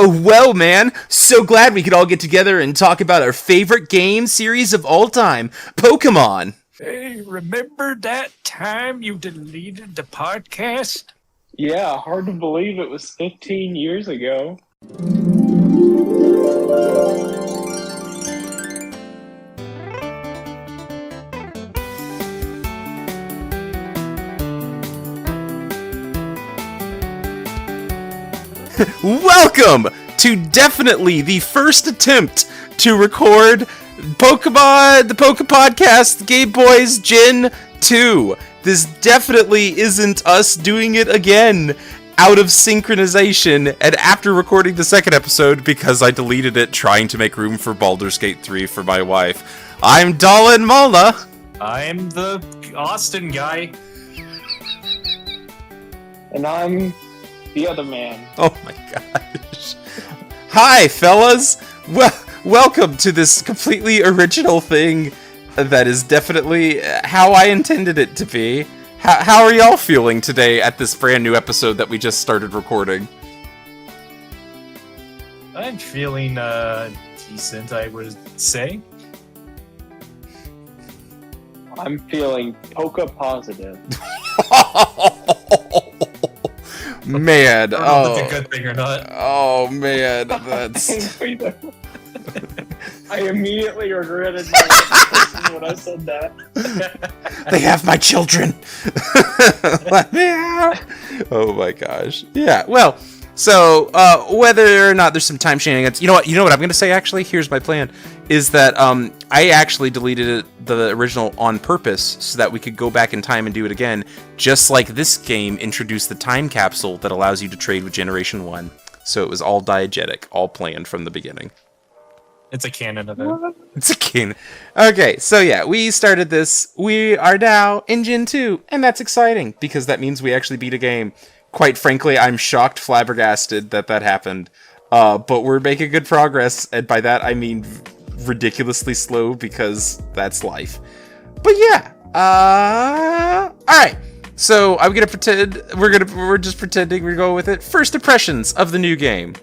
Well, man, so glad we could all get together and talk about our favorite game series of all time, Pokémon. Hey, remember that time you deleted the podcast? Yeah, hard to believe it was 15 years ago. Welcome to definitely the first attempt to record Pokemon, the Podcast, Gameboys Gen 2. This definitely isn't us doing it again out of synchronization and after recording the second episode because I deleted it trying to make room for Baldur's Gate 3 for my wife. I'm Dalin Malna. I'm the Austin guy. And I'm the other man. Oh my gosh. Hi, fellas. Welcome to this completely original thing that is definitely how I intended it to be. How are y'all feeling today at this brand new episode that we just started recording? I'm feeling decent, I would say. I'm feeling Poke positive. Man, I don't know if that's a good thing or not. Oh man, that's. I immediately regretted my reputation when I said that. They have my children. Let me out. Oh my gosh. Yeah. Well, so whether or not there's some time shenanigans, you know what I'm gonna say. Actually, here's my plan: is that I actually deleted the original on purpose so that we could go back in time and do it again, just like this game introduced the time capsule that allows you to trade with Generation 1. So it was all diegetic, all planned from the beginning. It's a canon event. It's a canon. Okay, so yeah, we started this. We are now in Gen 2, and that's exciting because that means we actually beat a game. Quite frankly, I'm shocked, flabbergasted that happened. But we're making good progress, and by that I mean ridiculously slow because that's life. But yeah, alright. So I'm gonna pretend we're just pretending we're going with it. First impressions of the new game.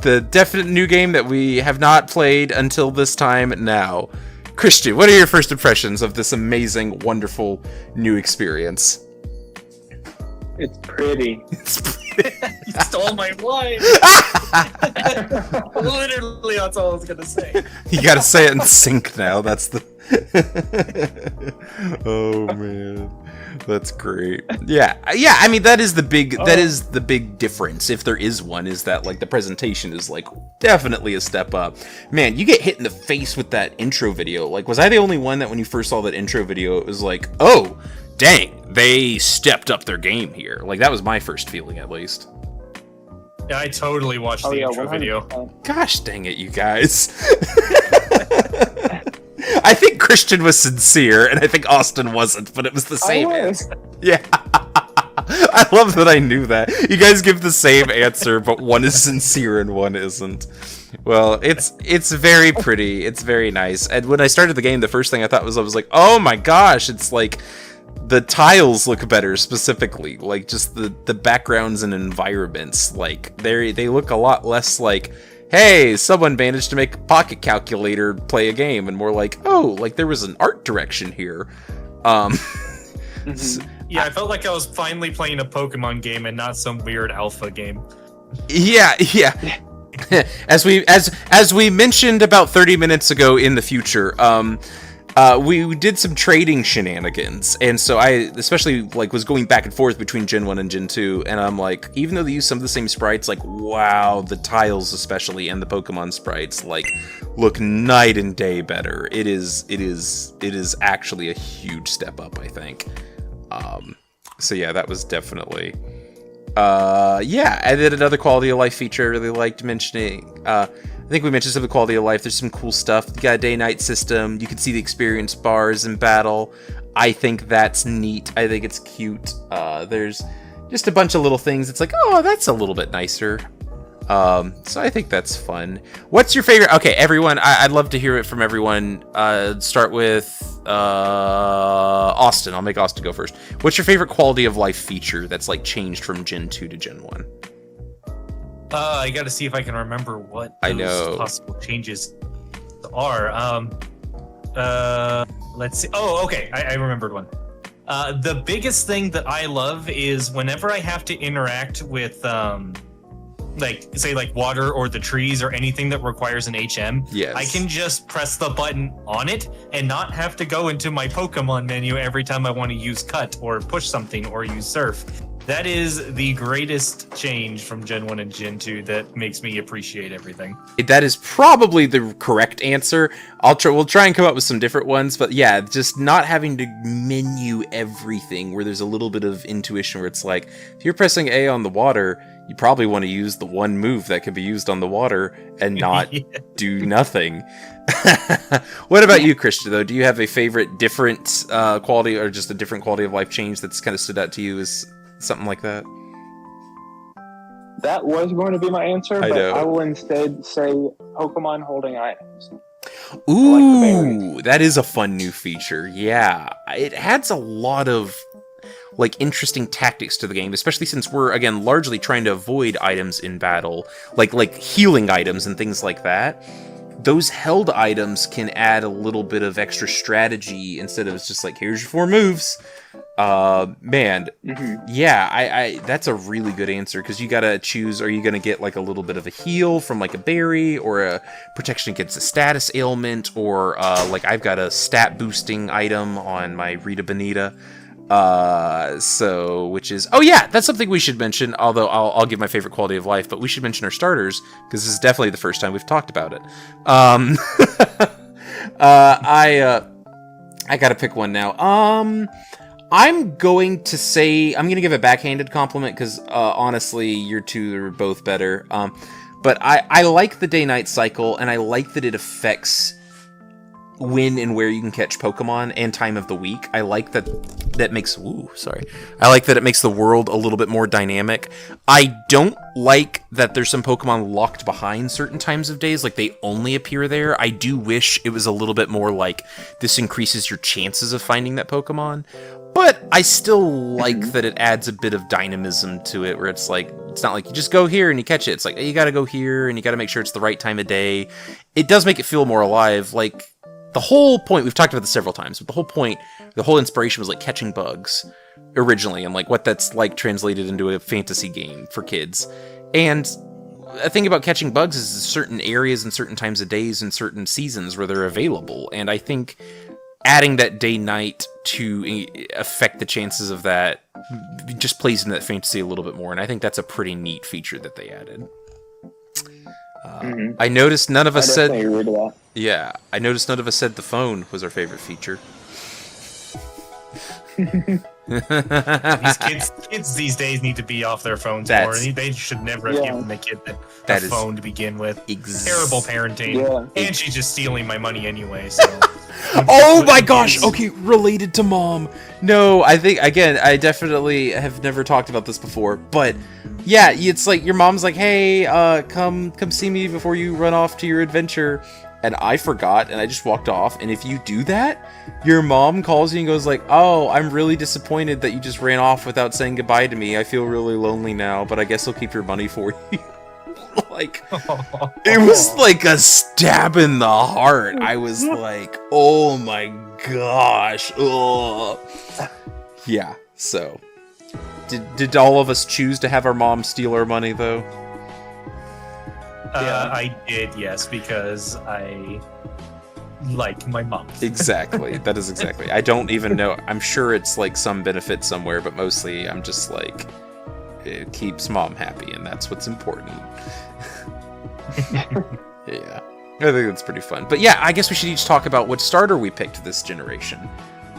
The definite new game that we have not played until this time now. Christian, what are your first impressions of this amazing, wonderful new experience? It's pretty. It's pretty. You stole my line! Literally, that's all I was gonna say. You gotta say it in sync now. That's the. Oh man, that's great. Yeah. I mean, that is the big difference, if there is one. Is that like the presentation is like definitely a step up. Man, you get hit in the face with that intro video. Like, was I the only one that when you first saw that intro video, it was like, oh, dang, they stepped up their game here. Like, that was my first feeling, at least. Yeah, I totally watched the intro 100%. video. Gosh dang it, you guys. I think Christian was sincere, and I think Austin wasn't, but it was the same answer. Yeah. I love that I knew that. You guys give the same answer, but one is sincere and one isn't. Well, it's very pretty. It's very nice. And when I started the game, the first thing I thought was, I was like, oh my gosh, it's like the tiles look better specifically. Like, just the backgrounds and environments. Like, they look a lot less like, hey, someone managed to make a pocket calculator play a game, and more like, oh, like there was an art direction here. Yeah, I felt like I was finally playing a Pokemon game and not some weird alpha game. Yeah. As we mentioned about 30 minutes ago in the future, we did some trading shenanigans, and so I especially like was going back and forth between Gen 1 and Gen 2, and I'm like, even though they use some of the same sprites, like, wow, the tiles especially and the Pokemon sprites like look night and day better. It is actually a huge step up, I think. So yeah, that was definitely yeah. And then another quality of life feature I really liked mentioning. I think we mentioned some of the quality of life. There's some cool stuff. You got a day-night system. You can see the experience bars in battle. I think that's neat. I think it's cute. There's just a bunch of little things. It's like, oh, that's a little bit nicer. So I think that's fun. What's your favorite? Okay, everyone, I'd love to hear it from everyone. Start with Austin. I'll make Austin go first. What's your favorite quality of life feature that's like changed from Gen 2 to Gen 1? I got to see if I can remember what I those know. possible changes are. Let's see. Oh, okay. I remembered one. The biggest thing that I love is whenever I have to interact with, like water or the trees or anything that requires an HM, Yes. I can just press the button on it and not have to go into my Pokemon menu every time I want to use Cut or push something or use Surf. That is the greatest change from Gen 1 and Gen 2 that makes me appreciate everything. That is probably the correct answer. We'll try and come up with some different ones, but yeah, just not having to menu everything where there's a little bit of intuition where it's like, if you're pressing A on the water, you probably want to use the one move that can be used on the water and not Yeah. do nothing. What about you, Christian, though? Do you have a favorite different quality or just a different quality of life change that's kind of stood out to you as something like that? That was going to be my answer, I but know. I will instead say Pokemon holding items. Ooh, that is a fun new feature. Yeah, it adds a lot of like interesting tactics to the game, especially since we're again largely trying to avoid items in battle, like healing items and things like that. Those held items can add a little bit of extra strategy instead of just like, here's your 4 moves. Man, yeah, I that's a really good answer, because you gotta choose, are you gonna get like a little bit of a heal from like a berry, or a protection against a status ailment, or like I've got a stat boosting item on my Rita Bonita. Which is, oh yeah, that's something we should mention, although I'll give my favorite quality of life, but we should mention our starters, because this is definitely the first time we've talked about it. I gotta pick one now. I'm going to say, I'm gonna give a backhanded compliment, because honestly, your two are both better. But I like the day-night cycle, and I like that it affects when and where you can catch Pokemon and time of the week. I like that makes I like that it makes the world a little bit more dynamic. I don't like that there's some Pokemon locked behind certain times of days, like they only appear there. I do wish it was a little bit more like this increases your chances of finding that Pokemon. But I still like that it adds a bit of dynamism to it, where it's like, it's not like you just go here and you catch it. It's like, you gotta go here and you gotta make sure it's the right time of day. It does make it feel more alive. Like, the whole point, we've talked about this several times, but the whole inspiration was like catching bugs originally, and like what that's like translated into a fantasy game for kids. And a thing about catching bugs is certain areas and certain times of days and certain seasons where they're available. And I think adding that day-night to affect the chances of that just plays into that fantasy a little bit more. And I think that's a pretty neat feature that they added. I noticed none of us said. Agree to that. Yeah, I noticed none of us said the phone was our favorite feature. These kids these days need to be off their phones more. They should never have given the kid the phone to begin with. Terrible parenting. Yeah. And she's just stealing my money anyway, so. Oh my gosh! Okay, related to mom. No, I think, again, I definitely have never talked about this before, but yeah, it's like your mom's like, hey, come see me before you run off to your adventure. And I forgot, and I just walked off. And if you do that, your mom calls you and goes like, oh, I'm really disappointed that you just ran off without saying goodbye to me. I feel really lonely now, but I guess I'll keep your money for you. Like, it was like a stab in the heart. I was like, oh my gosh. Ugh. Yeah, so. Did all of us choose to have our mom steal our money, though? I did, yes, because I like my mom. Exactly. That is exactly. I don't even know. I'm sure it's like some benefit somewhere, but mostly I'm just like, it keeps mom happy, and that's what's important. Yeah. I think that's pretty fun. But yeah, I guess we should each talk about what starter we picked this generation.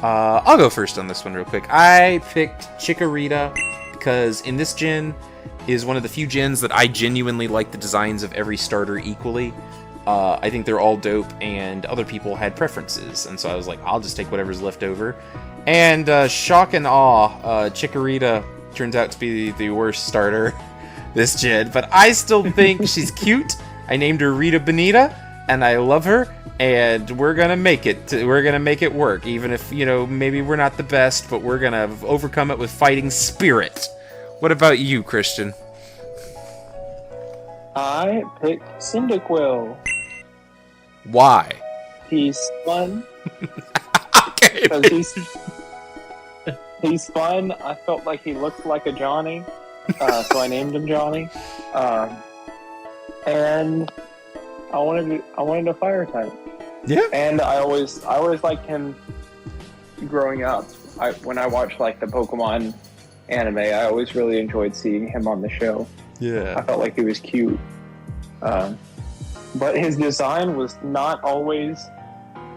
I'll go first on this one real quick. I picked Chikorita because in this gen is one of the few gens that I genuinely like the designs of every starter equally. I think they're all dope, and other people had preferences, and so I was like, I'll just take whatever's left over. And shock and awe, Chikorita turns out to be the worst starter this gen, but I still think she's cute. I named her Rita Bonita, and I love her, and we're gonna make it. We're gonna make it work, even if, you know, maybe we're not the best, but we're gonna overcome it with fighting spirit. What about you, Christian? I picked Cyndaquil. Why? He's fun. Okay. Because he's fun. I felt like he looked like a Johnny, so I named him Johnny. And I wanted a fire type. Yeah. And I always liked him growing up. When I watched like the Pokemon anime, I always really enjoyed seeing him on the show. Yeah. I felt like he was cute. But his design was not always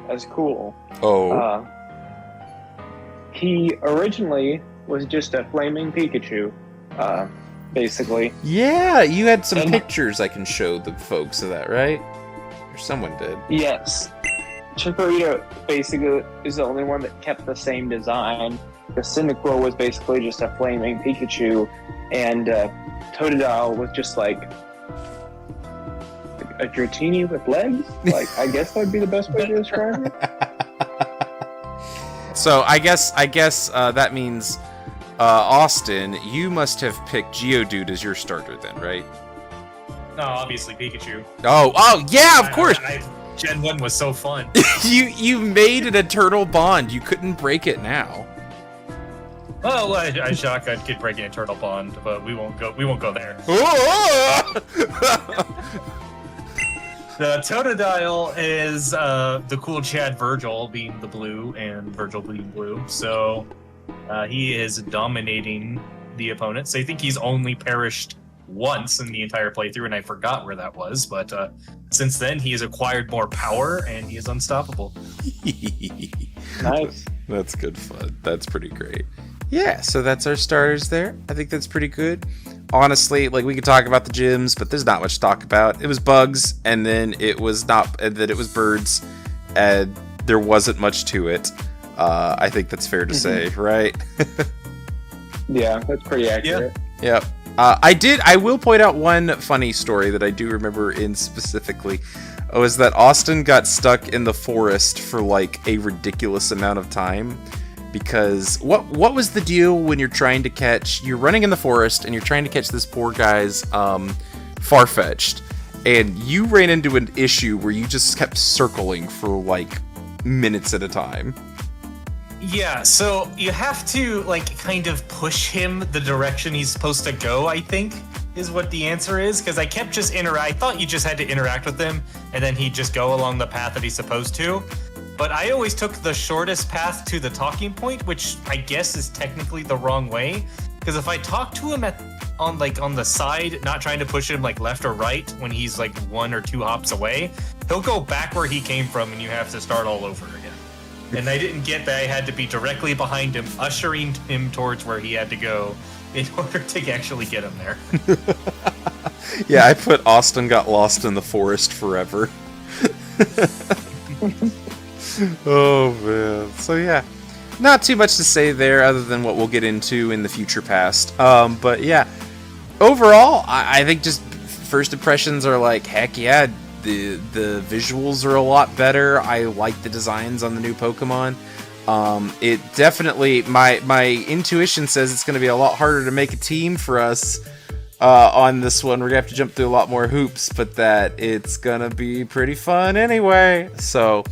as cool. Oh. He originally was just a flaming Pikachu, basically. Yeah, you had some And- pictures I can show the folks of that, right? Or someone did. Yes. Chikorita basically is the only one that kept the same design. The Cyndaquil was basically just a flaming Pikachu, and Totodile was just like a Dratini with legs. Like, I guess that would be the best way to describe it. So I guess that means Austin, you must have picked Geodude as your starter then, right? No, obviously Pikachu. Oh yeah, of course. Gen 1 was so fun. you made an eternal bond. You couldn't break it now. Well, I shotgun kid breaking a turtle bond, but we won't go there. The Totodile is the cool Chad Virgil being the blue and Virgil being blue, so he is dominating the opponent. So I think he's only perished once in the entire playthrough, and I forgot where that was, but since then he has acquired more power and he is unstoppable. Nice. That's good fun. That's pretty great. Yeah, so that's our starters there. I think that's pretty good. Honestly, like, we could talk about the gyms, but there's not much to talk about. It was bugs, and then it was birds, and there wasn't much to it. I think that's fair to say, right? Yeah, that's pretty accurate. Yep. I will point out one funny story that I do remember in specifically. Was that Austin got stuck in the forest for like a ridiculous amount of time. Because what was the deal when you're running in the forest and you're trying to catch this poor guy's Farfetch'd, and you ran into an issue where you just kept circling for like minutes at a time. Yeah, so you have to like kind of push him the direction he's supposed to go, I think, is what the answer is. Because I kept just I thought you just had to interact with him and then he'd just go along the path that he's supposed to. But I always took the shortest path to the talking point, which I guess is technically the wrong way. Because if I talk to him on the side, not trying to push him like left or right when he's like 1 or 2 hops away, he'll go back where he came from and you have to start all over again. And I didn't get that I had to be directly behind him, ushering him towards where he had to go in order to actually get him there. Yeah, I put Austin got lost in the forest forever. Oh man. So yeah, not too much to say there other than what we'll get into in the future past. But yeah, overall, I think just first impressions are like, heck yeah, the visuals are a lot better. I like the designs on the new Pokemon. It definitely, my intuition says it's going to be a lot harder to make a team for us on this one. We're going to have to jump through a lot more hoops, but that it's going to be pretty fun anyway. So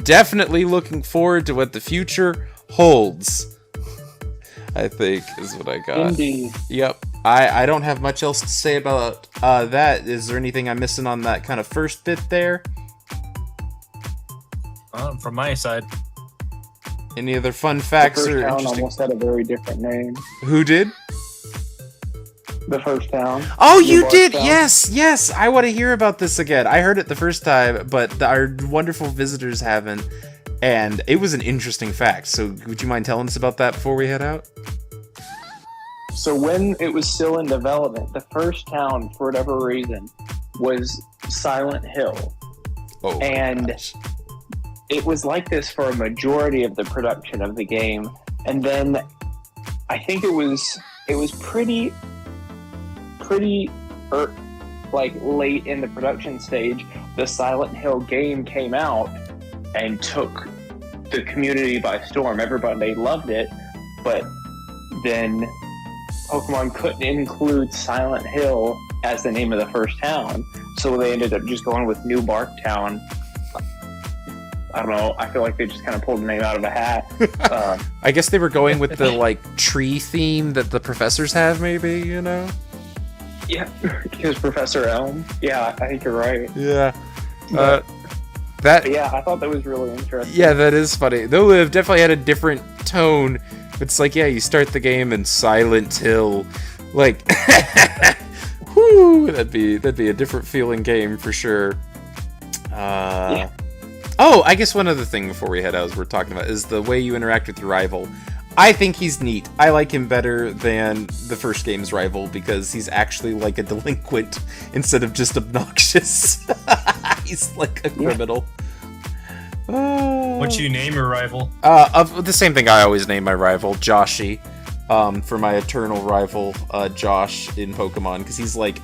definitely looking forward to what the future holds, I think is what I got. Indeed. Yep. I don't have much else to say about that. Is there anything I'm missing on that kind of first bit there? From my side. Any other fun The facts first or town interesting? almost had a very different name. Who did? The first town. Oh, you Gameboy did! town. Yes! I want to hear about this again. I heard it the first time, but our wonderful visitors haven't. And it was an interesting fact. So would you mind telling us about that before we head out? So when it was still in development, the first town, for whatever reason, was Silent Hill. Oh, my And- gosh. It was like this for a majority of the production of the game, and then I think it was pretty like late in the production stage, the Silent Hill game came out and took the community by storm. Everybody loved it, but then Pokemon couldn't include Silent Hill as the name of the first town. So they ended up just going with New Bark Town. I don't know. I feel like they just kind of pulled the name out of a hat. I guess they were going with the like tree theme that the professors have, maybe, you know? Yeah, because Professor Elm. Yeah, I think you're right. Yeah. But, That. yeah, I thought that was really interesting. Yeah, that is funny. Though they've definitely had a different tone. It's like, yeah, you start the game in Silent Hill, like, whoo, that'd be a different feeling game for sure. Yeah. Oh, I guess one other thing before we head out, as we're talking about, is the way you interact with your rival. I think he's neat. I like him better than the first game's rival because he's actually like a delinquent instead of just obnoxious. He's like a criminal. What you name your rival? Of the same thing I always name my rival, Joshy, for my eternal rival, Josh in Pokemon, because he's like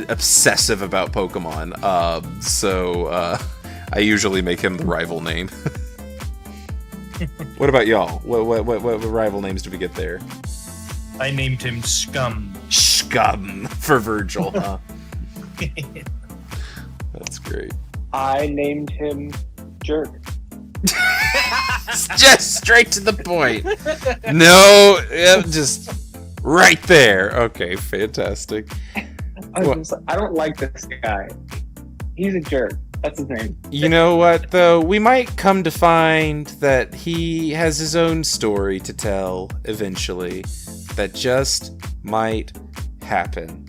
obsessive about Pokemon. So I usually make him the rival name. What about y'all? What rival names do we get there? I named him Scum. Scum for Virgil, huh? That's great. I named him Jerk. Just straight to the point. No, just right there. Okay, fantastic. I don't like this guy. He's a jerk. That's his name. You know what, though? We might come to find that he has his own story to tell eventually. That just might happen.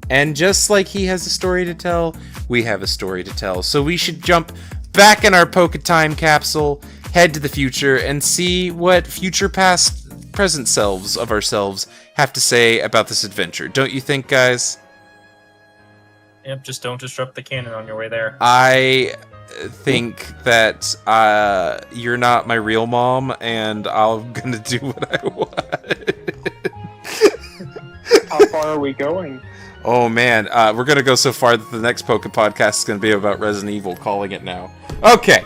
And just like he has a story to tell, we have a story to tell. So we should jump back in our Poke Time capsule, head to the future, and see what future past present selves of ourselves have to say about this adventure. Don't you think, guys? Yep, just don't disrupt the cannon on your way there. I think that you're not my real mom, and I'm gonna do what I want. How far are we going? Oh man, we're gonna go so far that the next Poke Podcast is gonna be about Resident Evil, calling it now. Okay.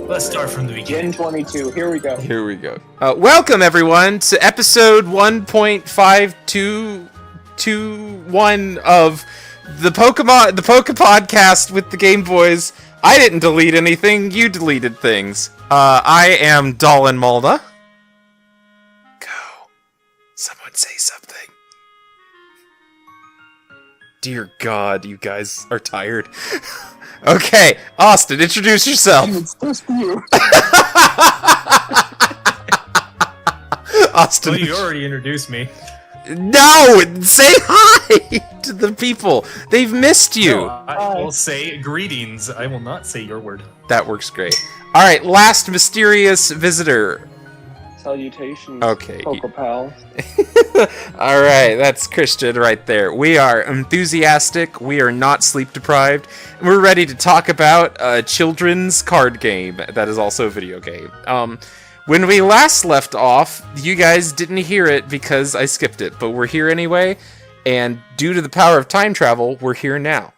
Let's start from the beginning. Gen 22, here we go. Here we go. Welcome everyone to episode 1.5221 of the Poke Podcast with the Gameboys. I didn't delete anything, you deleted things. I am Dolan Malda. Go. Someone say something. Dear God, you guys are tired. Okay, Austin, introduce yourself. It's just you. Austin. Well, you already introduced me. No! Say hi to the people. They've missed you. No, I will say greetings. I will not say your word. That works great. All right, last mysterious visitor. Salutations. Okay. Pokepal. All right, that's Christian right there. We are enthusiastic. We are not sleep deprived. And we're ready to talk about a children's card game that is also a video game. When we last left off, you guys didn't hear it because I skipped it, but we're here anyway. And due to the power of time travel, we're here now.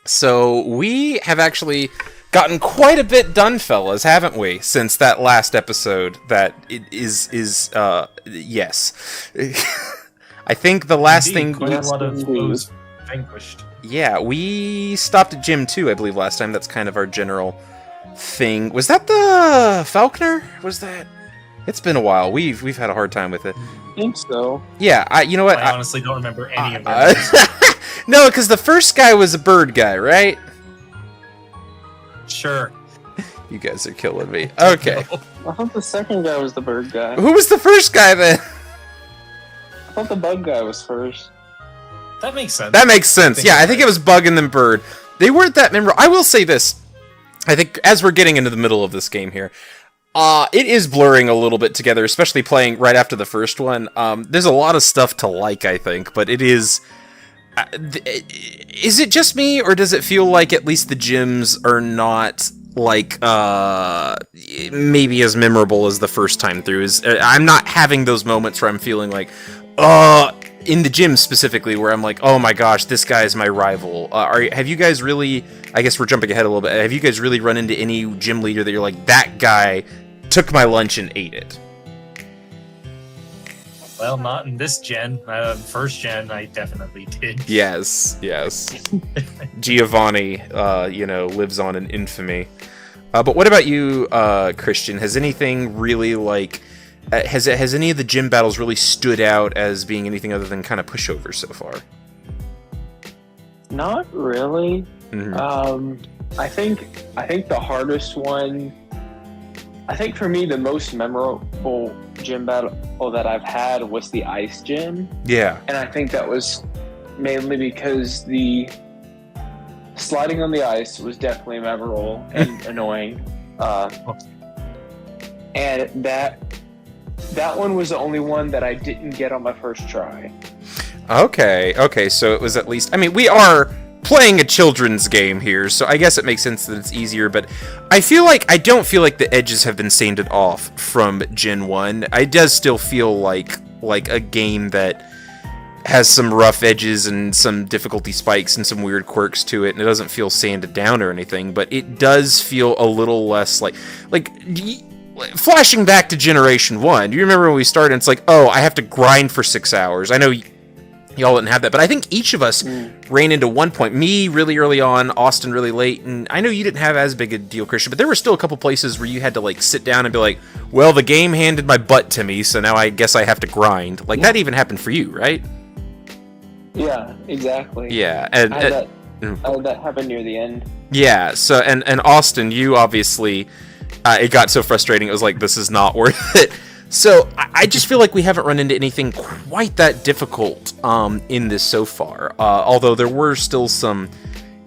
So we have actually gotten quite a bit done, fellas, haven't we? Since that last episode, that it is yes. I think the last Indeed, thing. quite a lot of foes vanquished. Yeah, we stopped at Gym 2, I believe, last time. That's kind of our general thing. Was that the Falconer? Was that? It's been a while. We've had a hard time with it. I think so. Yeah, you know what? I honestly don't remember any of them. No, because the first guy was a bird guy, right? Sure. You guys are killing me. Okay. I thought the second guy was the bird guy. Who was the first guy then? I thought the bug guy was first. That makes sense. That makes sense. Yeah, I think it was Bug and then Bird. They weren't that memorable. I will say this. I think as we're getting into the middle of this game here, it is blurring a little bit together, especially playing right after the first one. There's a lot of stuff to like, I think, but it is... is it just me, or does it feel like at least the gyms are not like maybe as memorable as the first time through? I'm not having those moments where I'm feeling like, in the gym specifically, where I'm like, oh my gosh, this guy is my rival. Have you guys really? I guess we're jumping ahead a little bit. Have you guys really run into any gym leader that you're like, that guy took my lunch and ate it? Well, not in this gen. First gen, I definitely did. Yes. Giovanni, lives on in infamy. But what about you, Christian? Has anything really has any of the gym battles really stood out as being anything other than kind of pushovers so far? Not really. Mm-hmm. I think the hardest one. I think for me the most memorable gym battle that I've had was the ice gym. Yeah. And I think that was mainly because the sliding on the ice was definitely memorable and annoying. And that one was the only one that I didn't get on my first try. Okay, so it was at least... I mean, we are playing a children's game here, so I guess it makes sense that it's easier, but I don't feel like the edges have been sanded off from Gen 1. It does still feel like a game that has some rough edges and some difficulty spikes and some weird quirks to it, and it doesn't feel sanded down or anything, but it does feel a little less flashing back to Generation 1. Do you remember when we started and it's like, oh, I have to grind for 6 hours? I know y'all didn't have that, but I think each of us ran into one point. Me really early on, Austin really late, and I know you didn't have as big a deal, Christian, but there were still a couple places where you had to sit down and be like, well, the game handed my butt to me, so now I guess I have to grind. That even happened for you, right? Yeah, exactly. Yeah, I had that happen near the end. Yeah, so, and Austin, you obviously, it got so frustrating, it was like, this is not worth it. So, I just feel like we haven't run into anything quite that difficult in this so far, although there were still some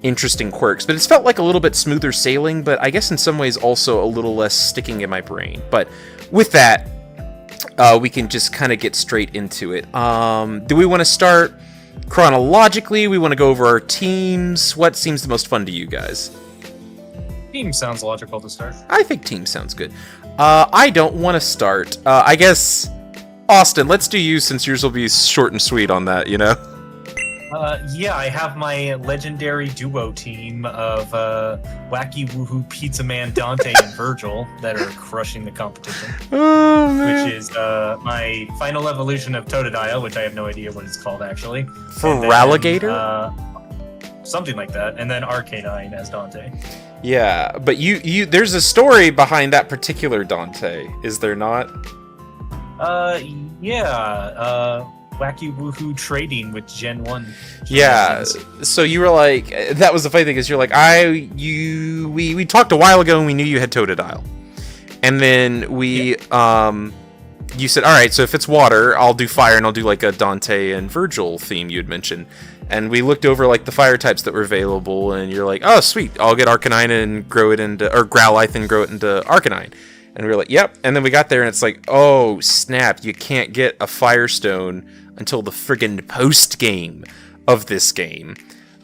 interesting quirks, but it's felt like a little bit smoother sailing, but I guess in some ways also a little less sticking in my brain. But with that, we can just kind of get straight into it. Do we want to start chronologically? We want to go over our teams. What seems the most fun to you guys? Team sounds logical to start. I think team sounds good. I don't want to start. I guess, Austin, let's do you since yours will be short and sweet on that, Yeah, I have my legendary duo team of Wacky Woohoo Pizza Man Dante and Virgil that are crushing the competition. Oh, man. Which is my final evolution of Totodile, which I have no idea what it's called actually. Feraligatr? Something like that, and then Arcanine as Dante. Yeah, but you there's a story behind that particular Dante, is there not? Wacky Woohoo trading with Gen 1. Yeah, so you were like, that was the funny thing, is you're like, we talked a while ago and we knew you had Totodile. And then you said, alright, so if it's water, I'll do fire and I'll do a Dante and Virgil theme you had mentioned. And we looked over the fire types that were available, and you're like, oh sweet, I'll get Arcanine and grow it into, or Growlithe and grow it into Arcanine. And we were like, yep. And then we got there and it's like, oh snap, you can't get a Firestone until the friggin' post game of this game.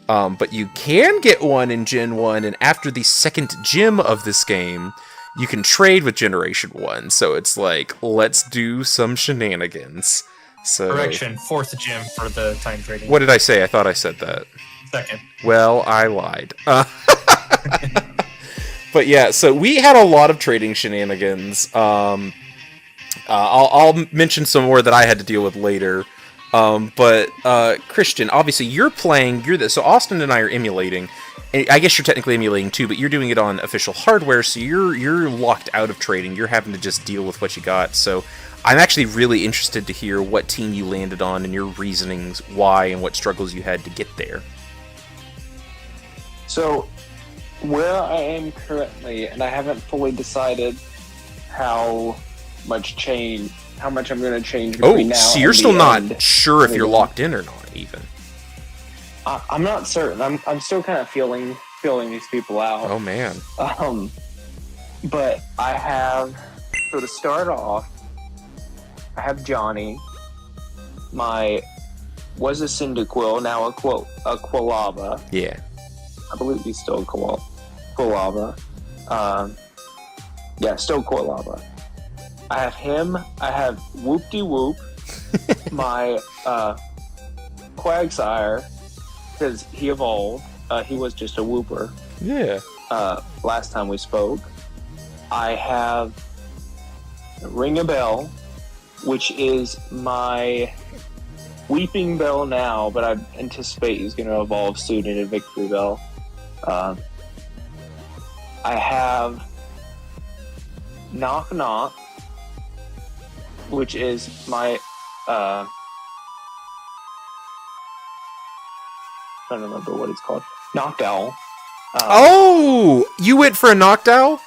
But you can get one in Gen 1, and after the second gym of this game, you can trade with Generation 1. So it's like, let's do some shenanigans. So, correction, fourth gym for the time trading. What did I say? I thought I said that. Second. Well, I lied. But yeah, so we had a lot of trading shenanigans. I'll mention some more that I had to deal with later. But Christian, obviously you're so Austin and I are emulating. I guess you're technically emulating too, but you're doing it on official hardware, so you're locked out of trading. You're having to just deal with what you got. So I'm actually really interested to hear what team you landed on and your reasonings why and what struggles you had to get there. So, where I am currently, and I haven't fully decided how much I'm going to change between now. So you're still not sure if you're locked in or not, even. I'm not certain. I'm still kind of feeling these people out. Oh man. But I have, so to start off, I have Johnny. Was a Cyndaquil, now a Quilava. Yeah. I believe he's still a Quilava. Still Quilava. I have him. I have Whoop-de-Whoop, my Quagsire, because he evolved. He was just a Whooper. Yeah. Last time we spoke. I have Ring a Bell, which is my Weeping Bell now, but I anticipate he's going to evolve soon into Victory Bell. I have Knock Knock, which is my trying to remember what it's called. Knockdown. Oh, you went for a Knockdown?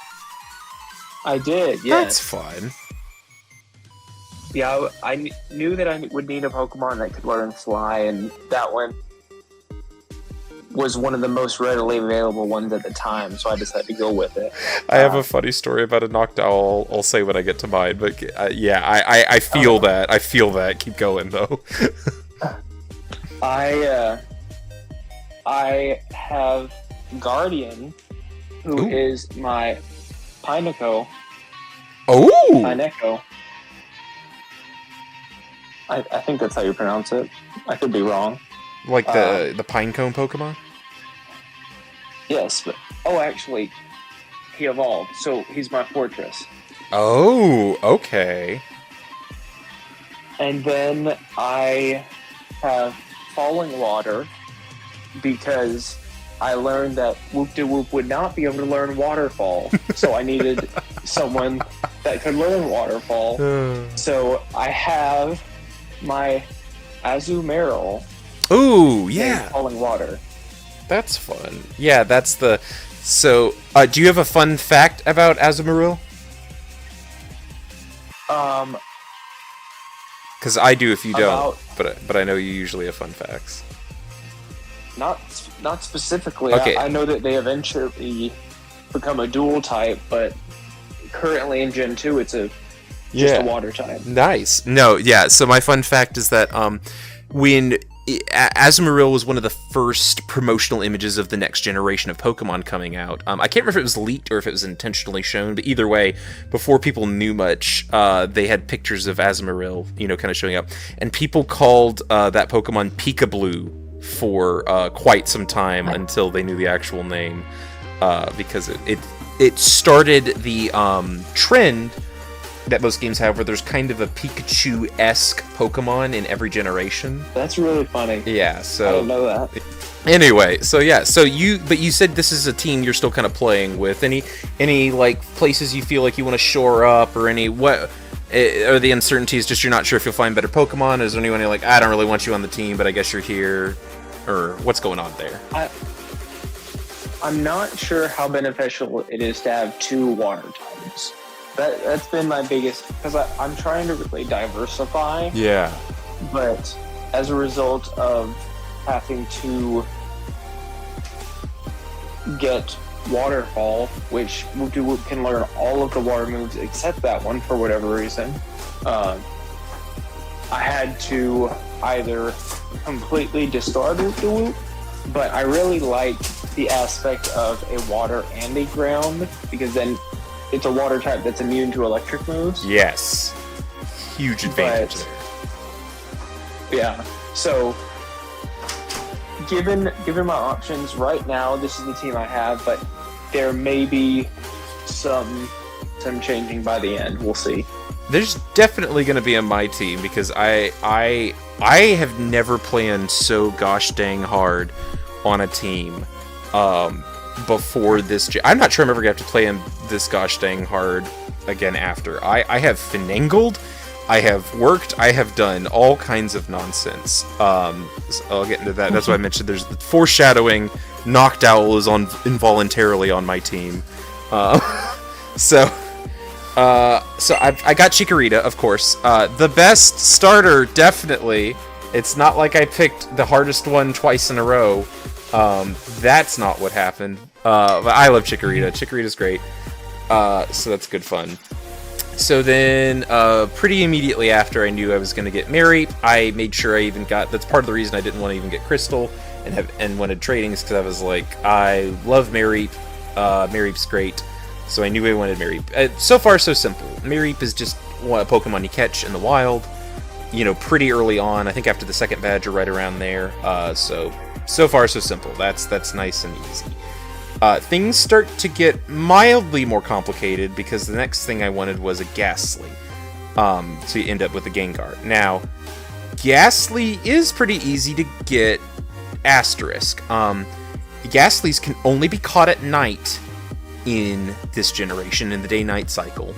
I did, yes. That's fun. Yeah, I knew that I would need a Pokemon that could learn Fly, and that one was one of the most readily available ones at the time, so I decided to go with it. I have a funny story about a Knockdown I'll say when I get to mine, but yeah, I feel that. I feel that. Keep going, though. I have Guardian, who is my Pineco. Oh! Pineco. I think that's how you pronounce it. I could be wrong. Like the Pinecone Pokemon? Yes, but actually, he evolved, so he's my Fortress. Oh, okay. And then I have Falling Water, because I learned that Whoop-de-Whoop would not be able to learn Waterfall, so I needed someone that could learn Waterfall. So I have my Azumarill. Ooh, yeah. Falling Water. That's fun. Yeah, that's the... So, do you have a fun fact about Azumarill? Because I do if you don't, but I know you usually have fun facts. Not specifically. Okay. I know that they eventually become a dual type, but currently in Gen 2 it's just a water type. Nice. No, yeah, so my fun fact is that when Azumarill was one of the first promotional images of the next generation of Pokemon coming out. I can't remember if it was leaked or if it was intentionally shown, but either way, before people knew much, they had pictures of Azumarill, kind of showing up. And people called that Pokemon Pika-Blue for quite some time until they knew the actual name, because it started the trend that most games have, where there's kind of a Pikachu-esque Pokemon in every generation. That's really funny. Yeah, so I didn't know that. Anyway, so yeah, but you said this is a team you're still kind of playing with. Any like places you feel like you want to shore up, or what are the uncertainties? Just you're not sure if you'll find better Pokemon? Is there anyone you're like, I don't really want you on the team, but I guess you're here, or what's going on there? I'm not sure how beneficial it is to have two water types. That's been my biggest, because I'm trying to really diversify. Yeah. But as a result of having to get Waterfall, which Whoop-de-Whoop can learn all of the water moves except that one for whatever reason, I had to either completely discard Whoop-de-Whoop, but I really like the aspect of a water and a ground, because then it's a water type that's immune to electric moves. Yes. Huge advantage there. Yeah. So, given my options right now, this is the team I have, but there may be some changing by the end. We'll see. There's definitely going to be on my team, because I have never planned so gosh dang hard on a team before this. I'm not sure I'm ever going to have to play him this gosh dang hard again after. I have finangled, I have worked, I have done all kinds of nonsense. So I'll get into that. That's why I mentioned there's the foreshadowing. Knockdown is involuntarily on my team. So I got Chikorita, of course. The best starter, definitely. It's not like I picked the hardest one twice in a row. That's not what happened. But I love Chikorita. Chikorita's great. So that's good fun. So then, pretty immediately after I knew I was going to get Mareep, I made sure I even got... That's part of the reason I didn't want to even get Crystal and wanted trading, is because I was like, I love Mareep. Mareep's great. So I knew I wanted Mareep. So far, so simple. Mareep is just a Pokemon you catch in the wild, pretty early on. I think after the second badge or right around there. So far, so simple. That's nice and easy. Things start to get mildly more complicated, because the next thing I wanted was a Ghastly. So you end up with a Gengar. Now, Ghastly is pretty easy to get asterisk. Ghastlies can only be caught at night in this generation, in the day-night cycle.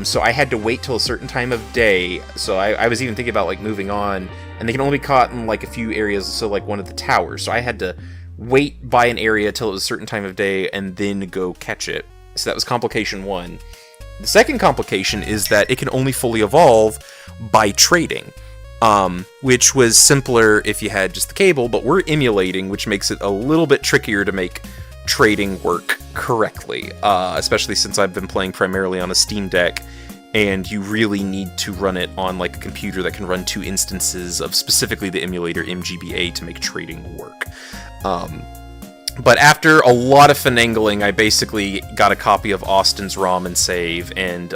So I had to wait till a certain time of day. So I was even thinking about like moving on, and they can only be caught in like a few areas, so like one of the towers. So I had to wait by an area till it was a certain time of day and then go catch it. So that was complication 1. The second complication is that it can only fully evolve by trading, which was simpler if you had just the cable, but we're emulating, which makes it a little bit trickier to make trading work correctly, especially since I've been playing primarily on a Steam Deck, and you really need to run it on like a computer that can run 2 instances of specifically the emulator MGBA to make trading work. But after a lot of finagling, I basically got a copy of Austin's ROM and save, and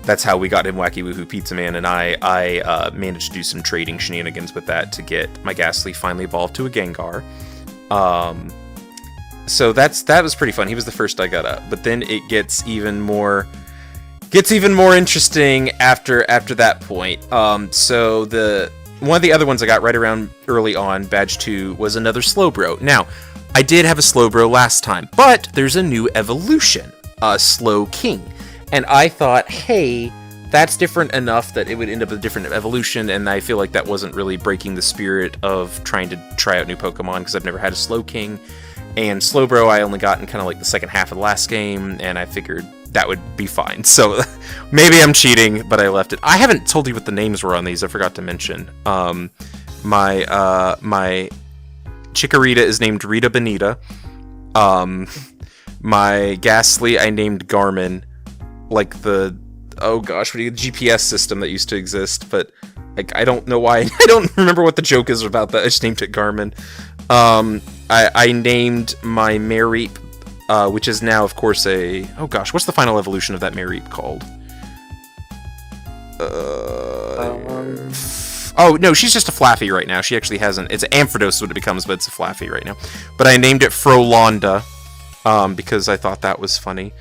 that's how we got him Wacky Woohoo Pizza Man, and I managed to do some trading shenanigans with that to get my Ghastly finally evolved to a Gengar. So that was pretty fun. He was the first I got up, but then it gets even more interesting after that point. So one of the other ones I got right around early on, Badge 2, was another Slowbro. Now, I did have a Slowbro last time, but there's a new evolution, a Slowking. And I thought, hey, that's different enough that it would end up with a different evolution, and I feel like that wasn't really breaking the spirit of trying to try out new Pokemon, because I've never had a Slowking. And Slowbro I only got in kind of like the second half of the last game, and I figured that would be fine. So maybe I'm cheating, but I left it. I haven't told you what the names were on these. I forgot to mention. My Chikorita is named Rita Bonita. My Ghastly I named Garmin, like the GPS system that used to exist, but like I don't know why. I don't remember what the joke is about that. I just named it Garmin. I named my Mareep, which is now, of course, what's the final evolution of that Mareep called? Oh, no, she's just a Flaffy right now. She actually hasn't... It's Ampharos is what it becomes, but it's a Flaffy right now. But I named it Frolonda, because I thought that was funny.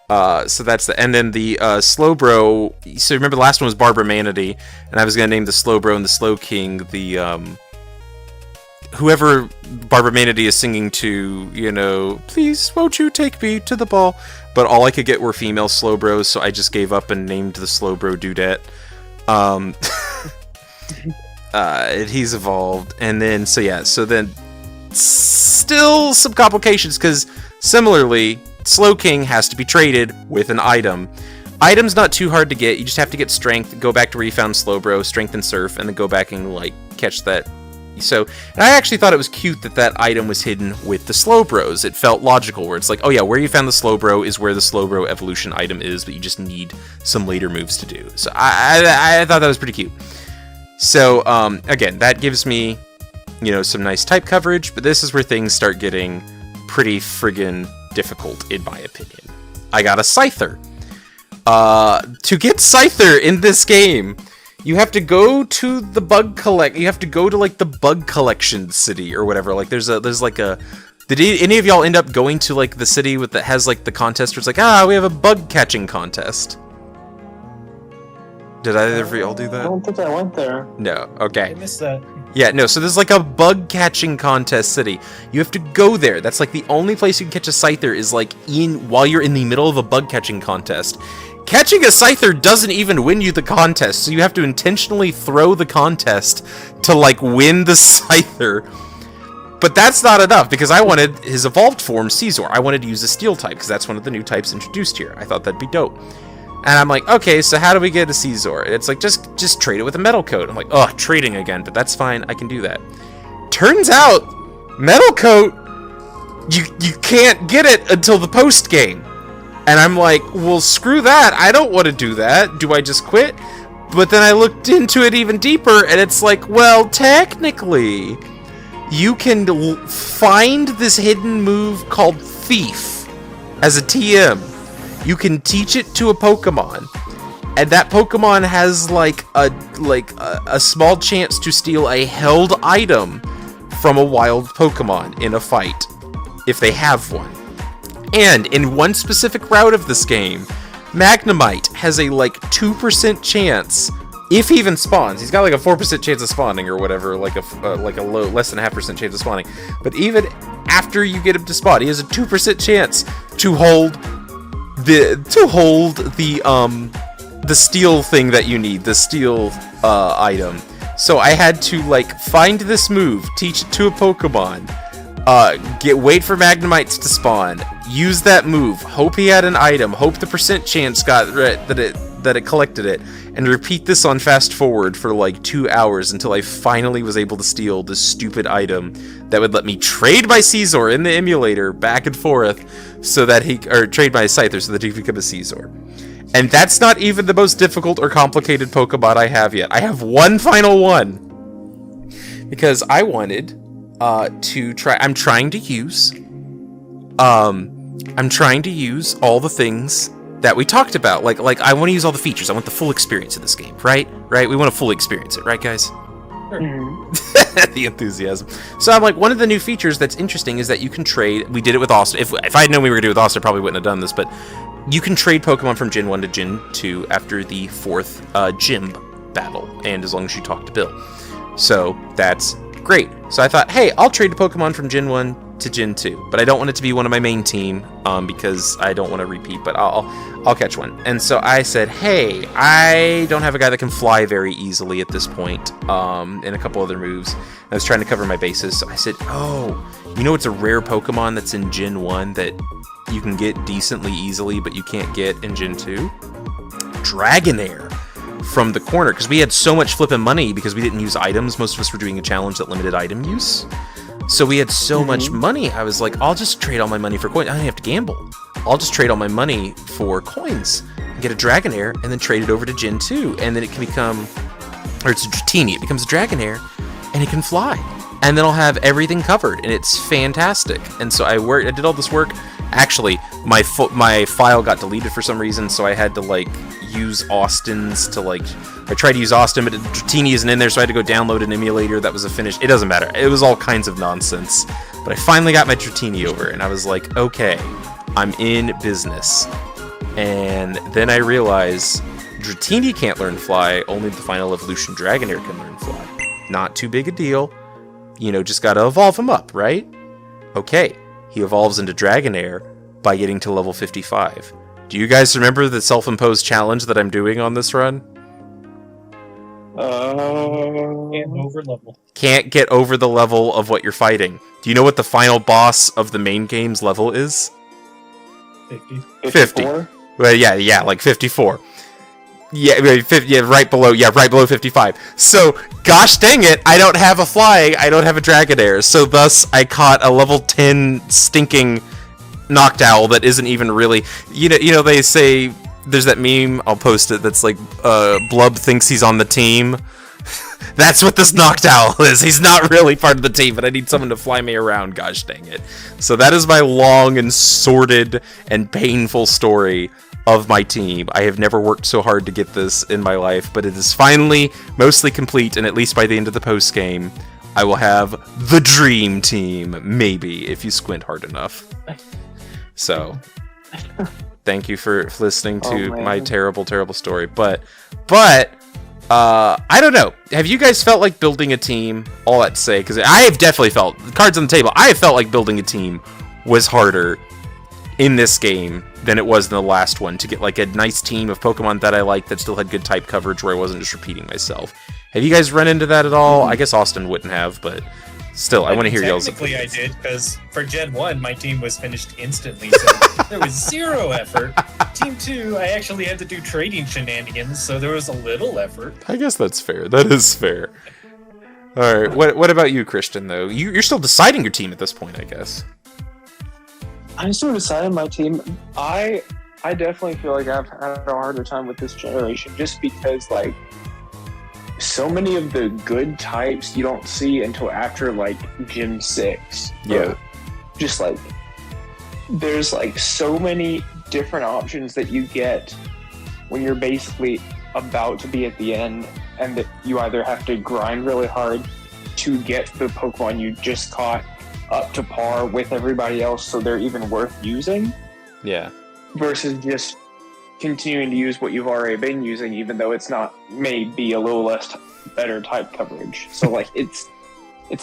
So that's the... And then the Slowbro... So remember the last one was Barbara Manatee, and I was going to name the Slowbro and the Slowking the... whoever Barbara Manatee is singing to, please, won't you take me to the ball? But all I could get were female Slowbros, so I just gave up and named the Slowbro Dudette. He's evolved, and then, so then still some complications, because similarly, Slowking has to be traded with an item. Item's not too hard to get, you just have to get Strength, go back to where you found Slowbro, Strength and Surf, and then go back and, catch that. So, and I actually thought it was cute that item was hidden with the Slowbros. It felt logical, where it's like, oh yeah, where you found the Slowbro is where the Slowbro evolution item is, but you just need some later moves to do. So I thought that was pretty cute. So, again, that gives me, some nice type coverage, but this is where things start getting pretty friggin' difficult, in my opinion. I got a Scyther. To get Scyther in this game, you have to go to the you have to go to the bug collection city or whatever. There's did any of y'all end up going to the city that has the contest where it's we have a bug catching contest? Did either of y'all do that? I don't think I went there. No. Okay. I missed that. Yeah, no, so there's a bug catching contest city. You have to go there. That's the only place you can catch a Scyther is while you're in the middle of a bug catching contest. Catching a Scyther doesn't even win you the contest, so you have to intentionally throw the contest to win the Scyther. But that's not enough, because I wanted his evolved form, Caesar. I wanted to use a Steel type, because that's one of the new types introduced here. I thought that'd be dope. And I'm like, okay, so how do we get a Caesar? And it's just trade it with a Metal Coat. I'm like, oh, trading again, but that's fine, I can do that. Turns out, Metal Coat, you can't get it until the post game. And I'm like, well, screw that. I don't want to do that. Do I just quit? But then I looked into it even deeper, and it's well, technically, you can find this hidden move called Thief as a TM. You can teach it to a Pokemon, and that Pokemon has a small chance to steal a held item from a wild Pokemon in a fight, if they have one. And in one specific route of this game, Magnemite has a like 2% chance, if he even spawns. He's got like a 4% chance of spawning or whatever, like a low, less than a 0.5% chance of spawning. But even after you get him to spawn, he has a 2% chance to hold the steel thing that you need, the steel item. So I had to like find this move, teach it to a Pokemon, wait for Magnemites to spawn, use that move, hope he had an item, hope the percent chance got that it collected it, and repeat this on fast forward for like 2 hours until I finally was able to steal this stupid item that would let me trade my Caesar in the emulator back and forth so that trade my Scyther so that he could become a Caesar. And that's not even the most difficult or complicated Pokemon I have yet. I have one final one. Because I wanted to try... I'm trying to use all the things that we talked about. Like I want to use all the features. I want the full experience of this game, right? Right? We want to fully experience it, right, guys? Mm-hmm. The enthusiasm. So I'm like, one of the new features that's interesting is that you can trade... We did it with Austin. If I had known we were going to do it with Austin, I probably wouldn't have done this, but... You can trade Pokemon from Gen 1 to Gen 2 after the 4th gym battle, and as long as you talk to Bill. So, that's great. So I thought, hey, I'll trade a Pokemon from Gen 1 to Gen 2, but I don't want it to be one of my main team, because I don't want to repeat, but I'll catch one. And so I said, hey, I don't have a guy that can fly very easily at this point, and a couple other moves. I was trying to cover my bases, so I said, oh, you know it's a rare Pokemon that's in Gen 1 that you can get decently easily, but you can't get in Gen 2? Dragonair from the corner, because we had so much flipping money because we didn't use items. Most of us were doing a challenge that limited item use. So we had so much money, I was like, I'll just trade all my money for coins. I don't have to gamble. I'll just trade all my money for coins, get a Dragonair, and then trade it over to Gen 2, and then it can become, or it's a Dratini, it becomes a Dragonair, and it can fly. And then I'll have everything covered, and it's fantastic. And so I did all this work. Actually, my file got deleted for some reason, so I had to like use Austin's to like... I tried to use Austin, but Dratini isn't in there, so I had to go download an emulator that was a finished... It doesn't matter. It was all kinds of nonsense. But I finally got my Dratini over, and I was like, okay, I'm in business. And then I realized Dratini can't learn fly, only the final evolution Dragonair can learn fly. Not too big a deal. You know, just gotta evolve him up, right? Okay, he evolves into Dragonair by getting to level 55. Do you guys remember the self-imposed challenge that I'm doing on this run? Can't get over the level of what you're fighting. Do you know what the final boss of the main game's level is? 50. Well, yeah, like 54. Right below 55. So, gosh dang it, I don't have a flying, I don't have a Dragonair, so thus I caught a level 10 stinking Noctowl that isn't even really... You know, they say, there's that meme, I'll post it, that's like, Blub thinks he's on the team. That's what this Noctowl is. He's not really part of the team, but I need someone to fly me around, gosh dang it. So that is my long and sordid and painful story of my team. I have never worked so hard to get this in my life, but it is finally mostly complete, and at least by the end of the post game, I will have the dream team, maybe, if you squint hard enough. So, thank you for listening to my terrible, terrible story. But, I don't know. Have you guys felt like building a team? All that to say, because I have definitely felt, cards on the table, I have felt like building a team was harder in this game than it was in the last one, to get like a nice team of Pokemon that I liked that still had good type coverage where I wasn't just repeating myself. Have you guys run into that at all? I guess Austin wouldn't have, but still, I want to hear y'all's opinions. Technically I did, because for Gen 1, my team was finished instantly, so there was zero effort. Team 2, I actually had to do trading shenanigans, so there was a little effort. I guess that's fair. That is fair. Alright, what about you, Christian, though? You're still deciding your team at this point, I guess. I'm still deciding my team. I definitely feel like I've had a harder time with this generation, just because, like, so many of the good types you don't see until after, like, Gen 6. Yeah. Just, like, there's, like, so many different options that you get when you're basically about to be at the end, and that you either have to grind really hard to get the Pokemon you just caught up to par with everybody else so they're even worth using. Yeah. Versus just continuing to use what you've already been using, even though it's not maybe a little less better type coverage. So like it's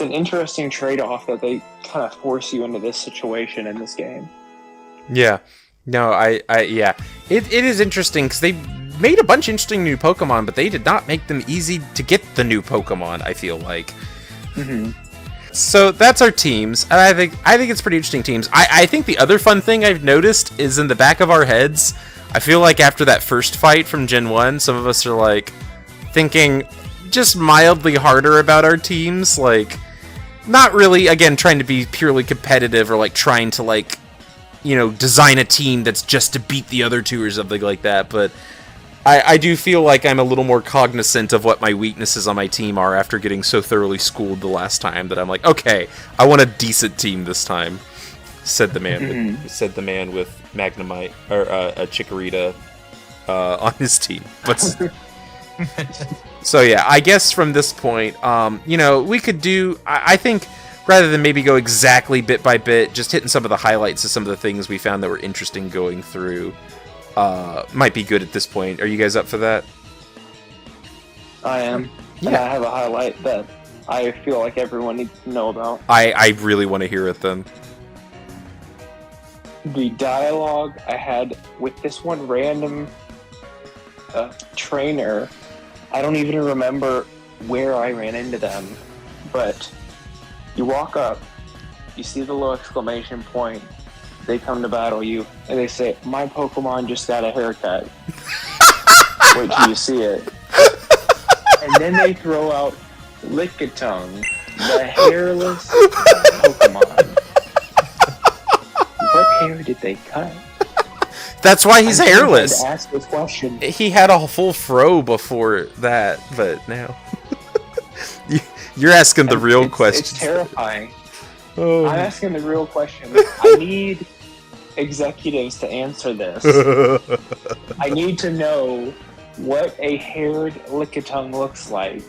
an interesting trade-off that they kind of force you into this situation in this game. Yeah. No, yeah. It is interesting because they made a bunch of interesting new Pokemon, but they did not make them easy to get the new Pokemon, I feel like. Mm-hmm. So that's our teams, and I think it's pretty interesting teams. I think the other fun thing I've noticed is in the back of our heads, I feel like after that first fight from Gen 1, some of us are like thinking just mildly harder about our teams, like not really, again, trying to be purely competitive or like trying to like, you know, design a team that's just to beat the other two or something like that, but I do feel like I'm a little more cognizant of what my weaknesses on my team are after getting so thoroughly schooled the last time that I'm like, okay, I want a decent team this time, said the man with Magnemite or a Chikorita on his team. But so yeah, I guess from this point, you know, we could do. I think rather than maybe go exactly bit by bit, just hitting some of the highlights of some of the things we found that were interesting going through. Might be good at this point. Are you guys up for that? I am. Yeah. And I have a highlight that I feel like everyone needs to know about. I really want to hear it then. The dialogue I had with this one random trainer. I don't even remember where I ran into them, but you walk up, you see the little exclamation point, they come to battle you, and they say, "My Pokemon just got a haircut." Wait till you see it. And then they throw out Lickitung, the hairless Pokemon. What hair did they cut? That's why he's hairless. I had to ask this question. He had a full fro before that, but now you're asking the real question. It's terrifying. Oh. I'm asking the real question. I need executives to answer this. I need to know what a haired Lickitung looks like.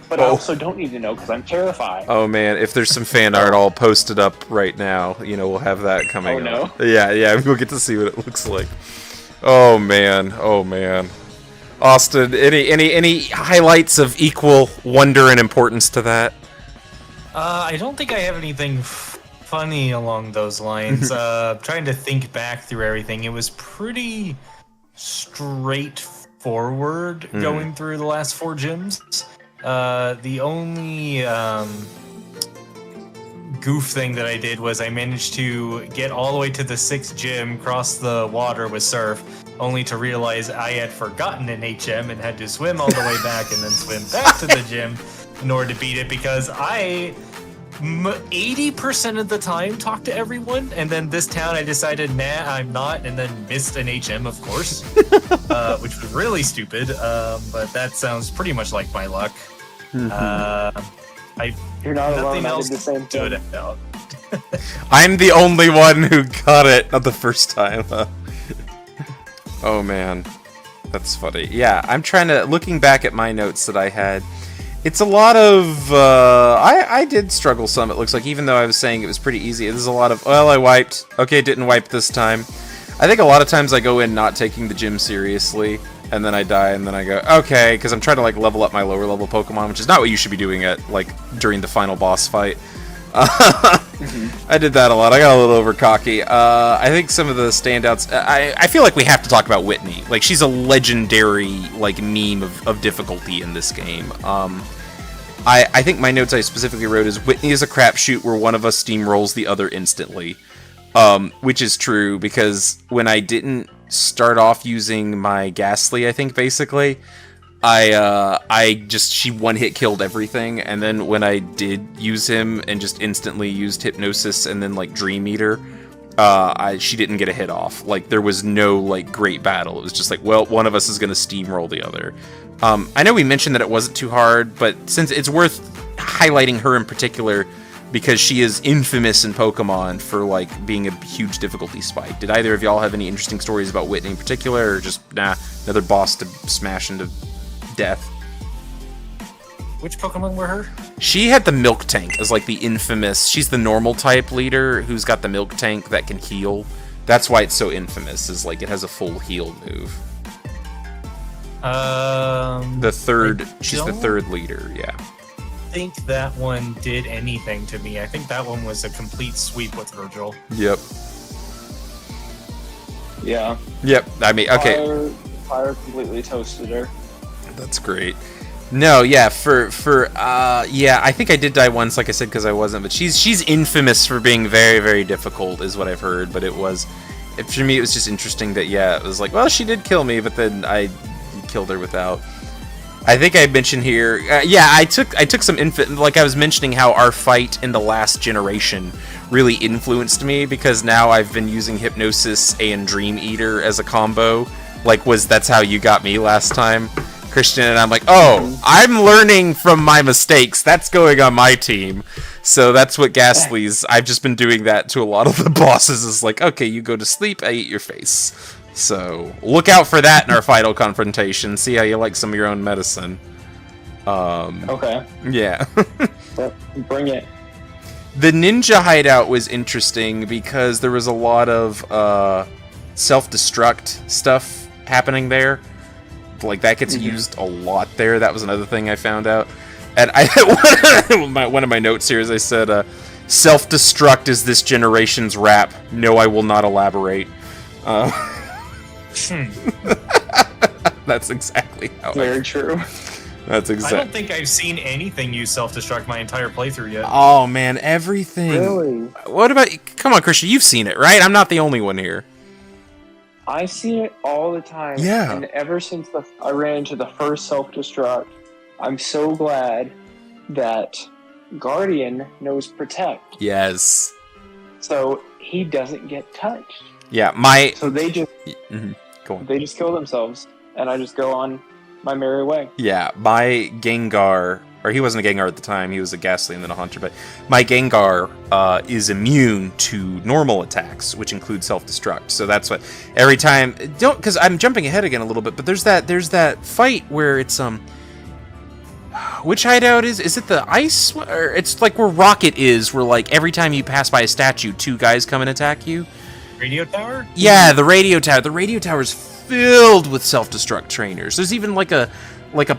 But I also don't need to know because I'm terrified. Oh man, if there's some fan art, I'll post it up right now. You know, we'll have that coming up. No? Yeah, we'll get to see what it looks like. Oh man. Austin, any highlights of equal wonder and importance to that? I don't think I have anything funny along those lines. Trying to think back through everything, it was pretty straightforward going through the last 4 gyms. The only goof thing that I did was I managed to get all the way to the 6th gym, cross the water with Surf, only to realize I had forgotten an HM and had to swim all the way back and then swim back to the gym in order to beat it, because I 80% of the time talk to everyone, and then this town I decided, nah, I'm not, and then missed an HM, of course, which was really stupid, but that sounds pretty much like my luck. You're not alone. Nothing I else did the same to do thing. it about. I'm the only one who got it, not the first time. Oh man, that's funny. Yeah, I'm trying to, looking back at my notes that I had, it's a lot of, I did struggle some, it looks like, even though I was saying it was pretty easy. There's a lot of, well, I wiped. Okay, didn't wipe this time. I think a lot of times I go in not taking the gym seriously, and then I die, and then I go, okay, because I'm trying to, like, level up my lower level Pokemon, which is not what you should be doing at, like, during the final boss fight. I did that a lot. I got a little over cocky. I think some of the standouts, I feel like we have to talk about Whitney. Like, she's a legendary, like, meme of difficulty in this game. I think my notes I specifically wrote is, Whitney is a crapshoot where one of us steamrolls the other instantly. Which is true, because when I didn't start off using my Ghastly, I think, basically, she one-hit killed everything, and then when I did use him and just instantly used Hypnosis and then, like, Dream Eater, she didn't get a hit off. Like, there was no, like, great battle. It was just like, well, one of us is gonna steamroll the other. I know we mentioned that it wasn't too hard, but since it's worth highlighting her in particular, because she is infamous in Pokemon for, like, being a huge difficulty spike. Did either of y'all have any interesting stories about Whitney in particular, or just, nah, another boss to smash into death? Which Pokemon were her? She had the Milk Tank as, like, the infamous, she's the normal type leader who's got the Milk Tank that can heal. That's why it's so infamous, is like it has a full heal move. The third, she's the third leader, yeah. I think that one did anything to me. I think that one was a complete sweep with Virgil. Yep. Yeah. Yep. I mean, okay. Fire completely toasted her. That's great. No, yeah, yeah, I think I did die once, like I said, because I wasn't, but she's infamous for being very, very difficult, is what I've heard, but for me, it was just interesting that, yeah, it was like, well, she did kill me, but then I killed her without. I think I mentioned here, yeah, I took some like I was mentioning how our fight in the last generation really influenced me, because now I've been using Hypnosis and Dream Eater as a combo, like that's how you got me last time, Christian, and I'm like, oh, I'm learning from my mistakes, that's going on my team. So that's what Ghastly's, I've just been doing that to a lot of the bosses, is like, okay, you go to sleep, I eat your face. So look out for that in our final confrontation, see how you like some of your own medicine. Okay. Yeah. Bring it. The ninja hideout was interesting because there was a lot of self-destruct stuff happening there. Like, that gets used a lot there. That was another thing I found out. And one of my notes here is I said, self-destruct is this generation's rap. No, I will not elaborate. That's exactly how Very true. That's exactly. I don't think I've seen anything use self-destruct my entire playthrough yet. Oh, man, everything. Really? What about... Come on, Christian, you've seen it, right? I'm not the only one here. I see it all the time. Yeah. And ever since I ran into the first self-destruct, I'm so glad that Guardian knows Protect. Yes. So he doesn't get touched. Yeah, So they just... Go on. They just kill themselves, and I just go on my merry way. Yeah, my Gengar... Or he wasn't a Gengar at the time, he was a Ghastly and then a Hunter, but my Gengar is immune to normal attacks, which include self-destruct. So that's what... Every time... Because I'm jumping ahead again a little bit, but there's that fight where it's... Which hideout is it the ice one? Or it's like where Rocket is, where like every time you pass by a statue, 2 guys come and attack you? Radio tower? Yeah, the radio tower. The radio tower is filled with self-destruct trainers. There's even like a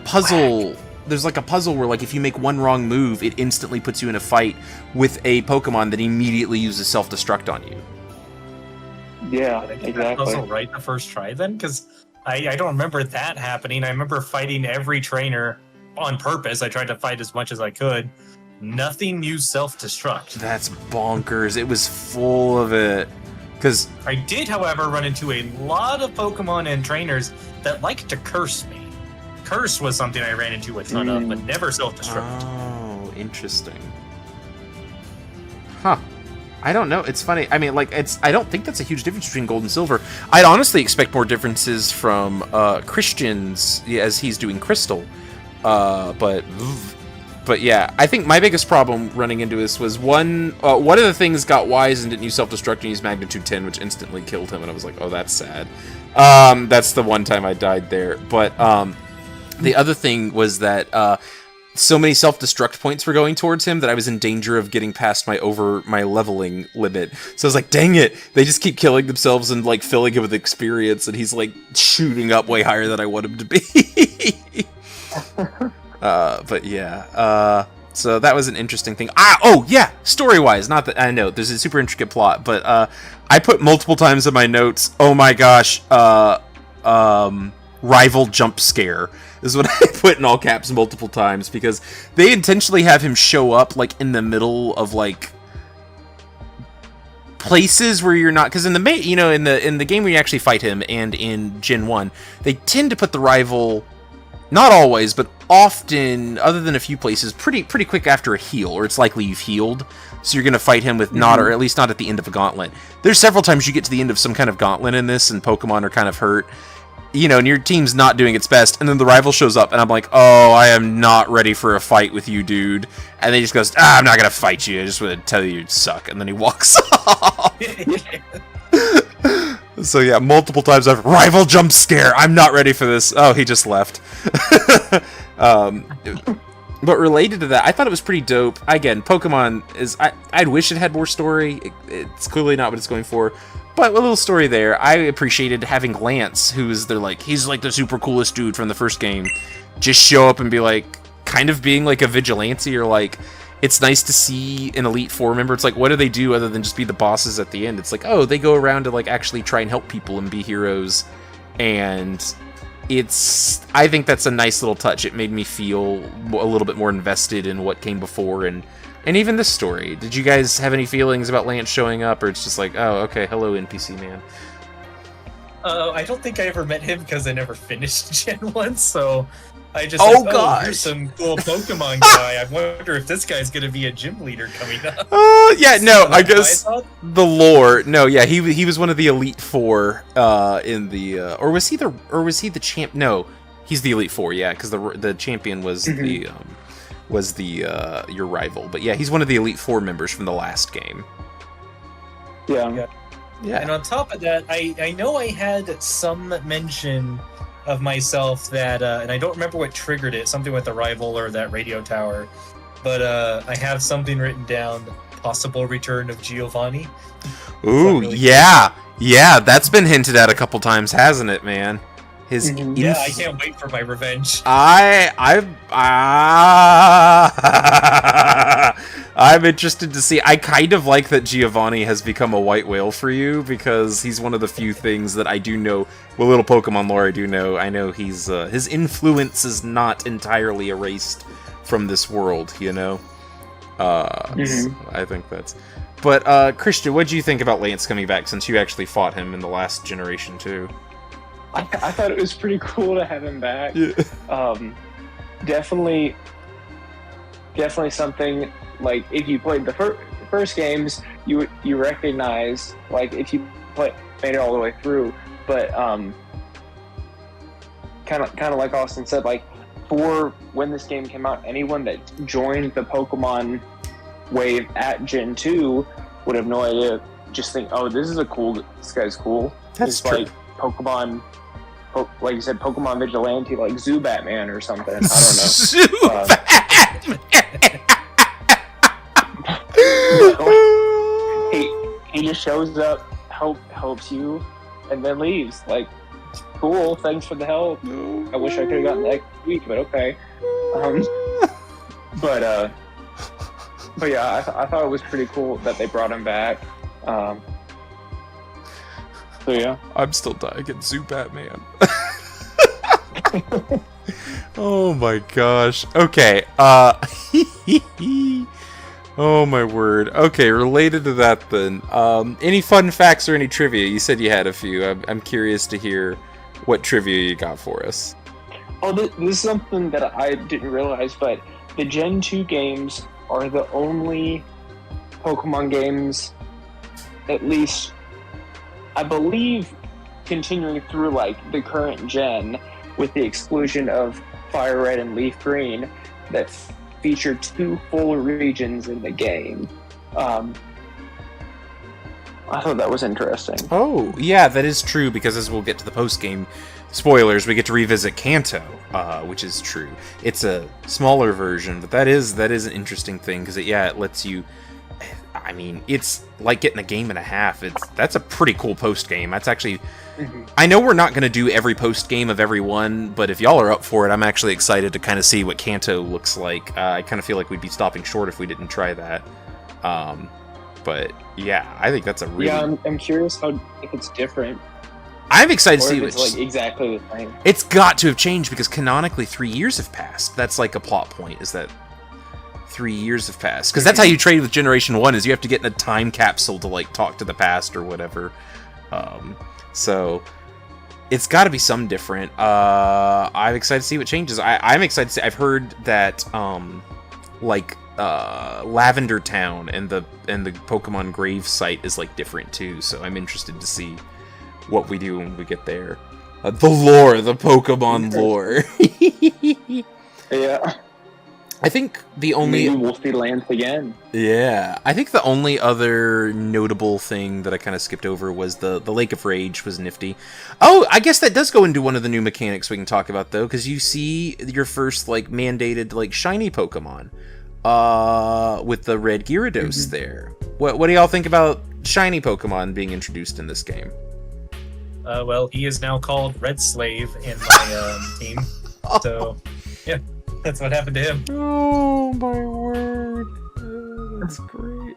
puzzle... There's like a puzzle where, like, if you make one wrong move, it instantly puts you in a fight with a Pokemon that immediately uses self-destruct on you. Yeah, Did I get exactly. that puzzle right the first try then? Because I don't remember that happening. I remember fighting every trainer on purpose. I tried to fight as much as I could. Nothing used self-destruct. That's bonkers. It was full of it. Because I did, however, run into a lot of Pokemon and trainers that like to curse me. Curse was something I ran into a ton of, but never self-destruct. Oh, interesting. Huh. I don't know. It's funny. I mean, like, I don't think that's a huge difference between gold and silver. I'd honestly expect more differences from Christian's as he's doing crystal. But yeah, I think my biggest problem running into this was one of the things got wise and didn't use self-destruct and used magnitude 10, which instantly killed him, and I was like, oh, that's sad. That's the one time I died there. But the other thing was that so many self-destruct points were going towards him that I was in danger of getting past my leveling limit. So I was like, dang it, they just keep killing themselves and like filling him with experience, and he's like shooting up way higher than I want him to be. But yeah, so that was an interesting thing. Oh yeah, story-wise, not that I know there's a super intricate plot, but I put multiple times in my notes, oh my gosh, rival jump scare is what I put in all caps multiple times, because they intentionally have him show up like in the middle of like places where you're not, because in the in the game where you actually fight him and in Gen 1, they tend to put the rival, not always, but often, other than a few places, pretty quick after a heal, or it's likely you've healed, so you're going to fight him with not, or at least not at the end of a gauntlet. There's several times you get to the end of some kind of gauntlet in this, and Pokemon are kind of hurt, and your team's not doing its best, and then the rival shows up, and I'm like, oh, I am not ready for a fight with you, dude. And then he just goes, I'm not going to fight you, I just want to tell you suck, and then he walks off. So yeah, multiple times I've rival jump scare. I'm not ready for this. Oh, he just left. But related to that, I thought it was pretty dope. Again, Pokemon is... I'd wish it had more story. It's clearly not what it's going for. But a little story there. I appreciated having Lance, he's like the super coolest dude from the first game, just show up and be like, kind of being like a vigilante, or like, it's nice to see an Elite Four member. It's like, what do they do other than just be the bosses at the end? It's like, oh, they go around to like actually try and help people and be heroes. And I think that's a nice little touch. It made me feel a little bit more invested in what came before and even this story. Did you guys have any feelings about Lance showing up, or it's just like, oh, okay, hello, NPC man? I don't think I ever met him because I never finished Gen 1, so I just here's some cool Pokemon guy. I wonder if this guy's going to be a gym leader coming up. Yeah, no, I guess the lore. No, yeah, he was one of the Elite Four in the or was he the champ? No, he's the Elite Four, yeah, because the champion was your rival. But yeah, he's one of the Elite Four members from the last game. Yeah. And on top of that, I know I had some mention of myself that, and I don't remember what triggered it, something with the rival or that radio tower, but I have something written down, possible return of Giovanni. Ooh, really yeah, cool. Yeah, that's been hinted at a couple times, hasn't it, man? Yeah, I can't wait for my revenge. I'm interested to see. I kind of like that Giovanni has become a white whale for you, because he's one of the few things that I do know. Well, little Pokemon lore I do know. I know he's his influence is not entirely erased from this world, you know? So I think that's... But, Christian, what do you think about Lance coming back, since you actually fought him in the last generation, too? I thought it was pretty cool to have him back. Yeah. Definitely something, like, if you played the first games, you recognize, like, if you made it all the way through. But kind of like Austin said, like, for when this game came out, anyone that joined the Pokemon wave at Gen 2 would have no idea. Just think, oh, this guy's cool. That's true. Like Pokemon, like you said, Pokemon Vigilante, like Zubatman or something. I don't know. He just shows up, helps you, and then leaves. Like, cool, thanks for the help. I wish I could have gotten that week, but okay. But yeah, I thought it was pretty cool that they brought him back. So yeah, I'm still dying at Zubatman. Oh my gosh. Okay. Oh my word. Okay, related to that then. Any fun facts or any trivia? You said you had a few. I'm curious to hear what trivia you got for us. Oh, this is something that I didn't realize, but the Gen 2 games are the only Pokemon games, at least I believe, continuing through like the current gen, with the exclusion of Fire Red and Leaf Green, that feature 2 full regions in the game. I thought that was interesting. Oh, yeah, that is true, because as we'll get to the post-game spoilers, we get to revisit Kanto, which is true. It's a smaller version, but that is an interesting thing, because it lets you... I mean, it's like getting a game and a half. That's a pretty cool post-game. That's actually... I know we're not going to do every post-game of every one, but if y'all are up for it, I'm actually excited to kind of see what Kanto looks like. I kind of feel like we'd be stopping short if we didn't try that. But yeah, I think that's a really... Yeah, I'm curious if it's different. I'm excited to see it's like exactly the same. It's got to have changed, because canonically 3 years have passed. That's like a plot point, is that 3 years have passed. Because that's how you trade with Generation 1, is you have to get in a time capsule to like talk to the past or whatever. So it's got to be some different. I'm excited to see what changes. I'm excited to see. I've heard that Lavender Town and the Pokemon Grave site is like different too. So I'm interested to see what we do when we get there. The lore, the Pokemon lore. Yeah. I think the only... Maybe we'll see Lance again. Yeah, I think the only other notable thing that I kind of skipped over was the Lake of Rage was nifty. Oh, I guess that does go into one of the new mechanics we can talk about, though, because you see your first, like, mandated, like, shiny Pokemon with the red Gyarados there. What do y'all think about shiny Pokemon being introduced in this game? Well, he is now called Red Slave in my team. So, yeah. That's what happened to him. Oh my word. That's great.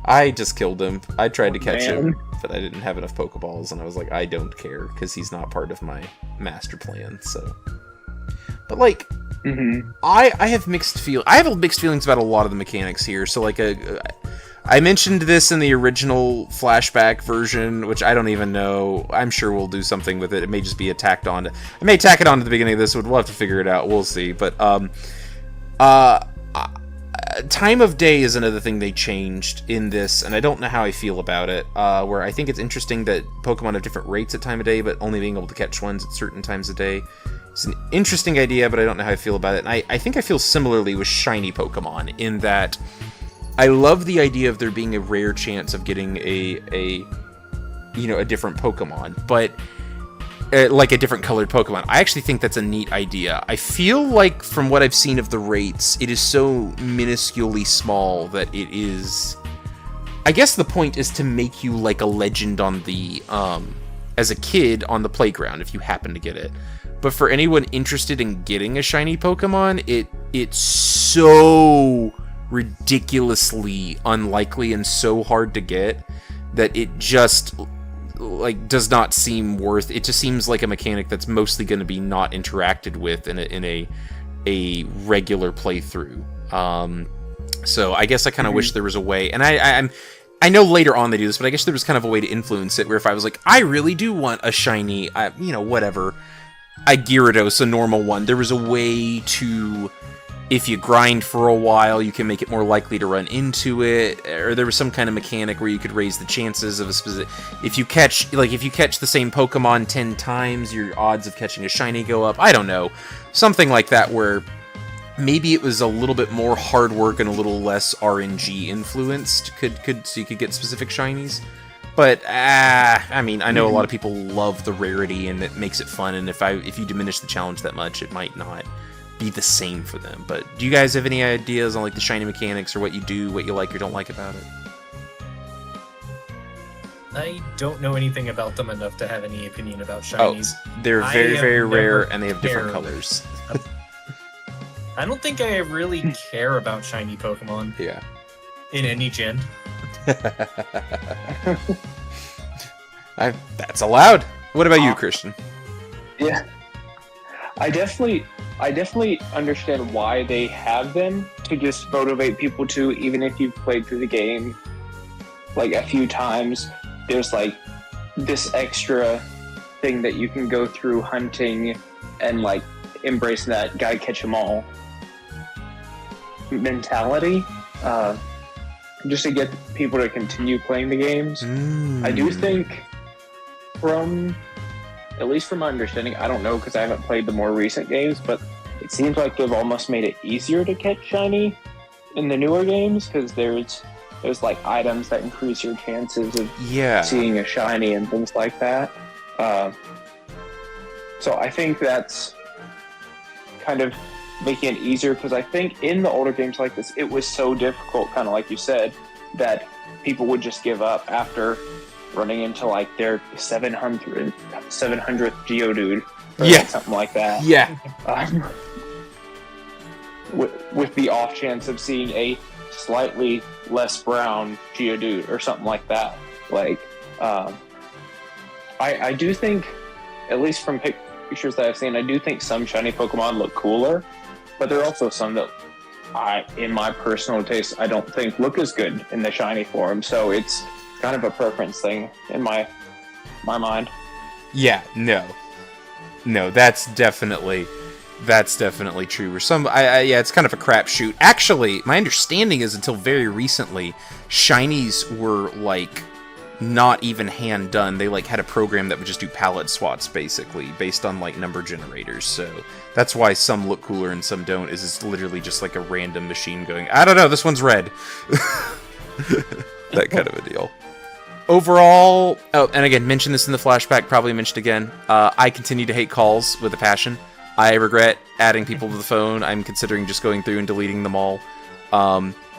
I just killed him. I tried to catch him, but I didn't have enough Pokeballs, and I was like, I don't care, because he's not part of my master plan, so... But, like, I have mixed feelings about a lot of the mechanics here, so, like, I mentioned this in the original flashback version, which I don't even know. I'm sure we'll do something with it. It may just be tacked on. I may tack it on to the beginning of this. We'll have to figure it out. We'll see. But time of day is another thing they changed in this, and I don't know how I feel about it. Where I think it's interesting that Pokemon have different rates at time of day, but only being able to catch ones at certain times of day. It's an interesting idea, but I don't know how I feel about it. And I think I feel similarly with shiny Pokemon in that I love the idea of there being a rare chance of getting a different Pokemon, but like a different colored Pokemon. I actually think that's a neat idea. I feel like from what I've seen of the rates, it is so minusculely small that it is... I guess the point is to make you like a legend on the, as a kid on the playground if you happen to get it. But for anyone interested in getting a shiny Pokemon, it's so ridiculously unlikely and so hard to get that it just like does not seem worth. It just seems like a mechanic that's mostly going to be not interacted with in a regular playthrough. So I guess I kind of wish there was a way, and I know later on they do this, but I guess there was kind of a way to influence it where if I was like, I really do want a shiny, whatever, a Gyarados, a normal one, there was a way to, if you grind for a while, you can make it more likely to run into it, or there was some kind of mechanic where you could raise the chances of a specific... If you catch the same Pokemon 10 times, your odds of catching a shiny go up. I don't know. Something like that where maybe it was a little bit more hard work and a little less RNG influenced, so you could get specific shinies. But, I mean, I know a lot of people love the rarity and it makes it fun, and if you diminish the challenge that much, it might not be the same for them. But do you guys have any ideas on like the shiny mechanics or what you like or don't like about it? I don't know anything about them enough to have any opinion about shinies. Oh, they're very, very rare and they have different colors. I don't think I really care about shiny Pokemon. Yeah. In any gen. That's allowed. What about you, Christian? Yeah. I definitely understand why they have them, to just motivate people to, even if you've played through the game like a few times, there's like this extra thing that you can go through hunting and like embracing that gotta catch 'em all mentality, just to get people to continue playing the games. I do think at least from my understanding, I don't know because I haven't played the more recent games, but it seems like they've almost made it easier to catch shiny in the newer games because there's like items that increase your chances of seeing a shiny and things like that. So I think that's kind of making it easier, because I think in the older games like this, it was so difficult, kind of like you said, that people would just give up after running into like their 700th Geodude or something like that. Yeah. With the off chance of seeing a slightly less brown Geodude or something like that. Like, I do think, at least from pictures that I've seen, I do think some shiny Pokemon look cooler, but there are also some that in my personal taste, I don't think look as good in the shiny form. So it's kind of a preference thing in my mind. Yeah, no, that's definitely true. Or it's kind of a crapshoot. Actually, my understanding is until very recently, shinies were like not even hand done. They like had a program that would just do palette swaps basically based on like number generators. So that's why some look cooler and some don't. Is it's literally just like a random machine going, I don't know, this one's red. That kind of a deal. Overall, oh, and again, mentioned this in the flashback, probably mentioned again, I continue to hate calls with a passion. I regret adding people to the phone. I'm considering just going through and deleting them all.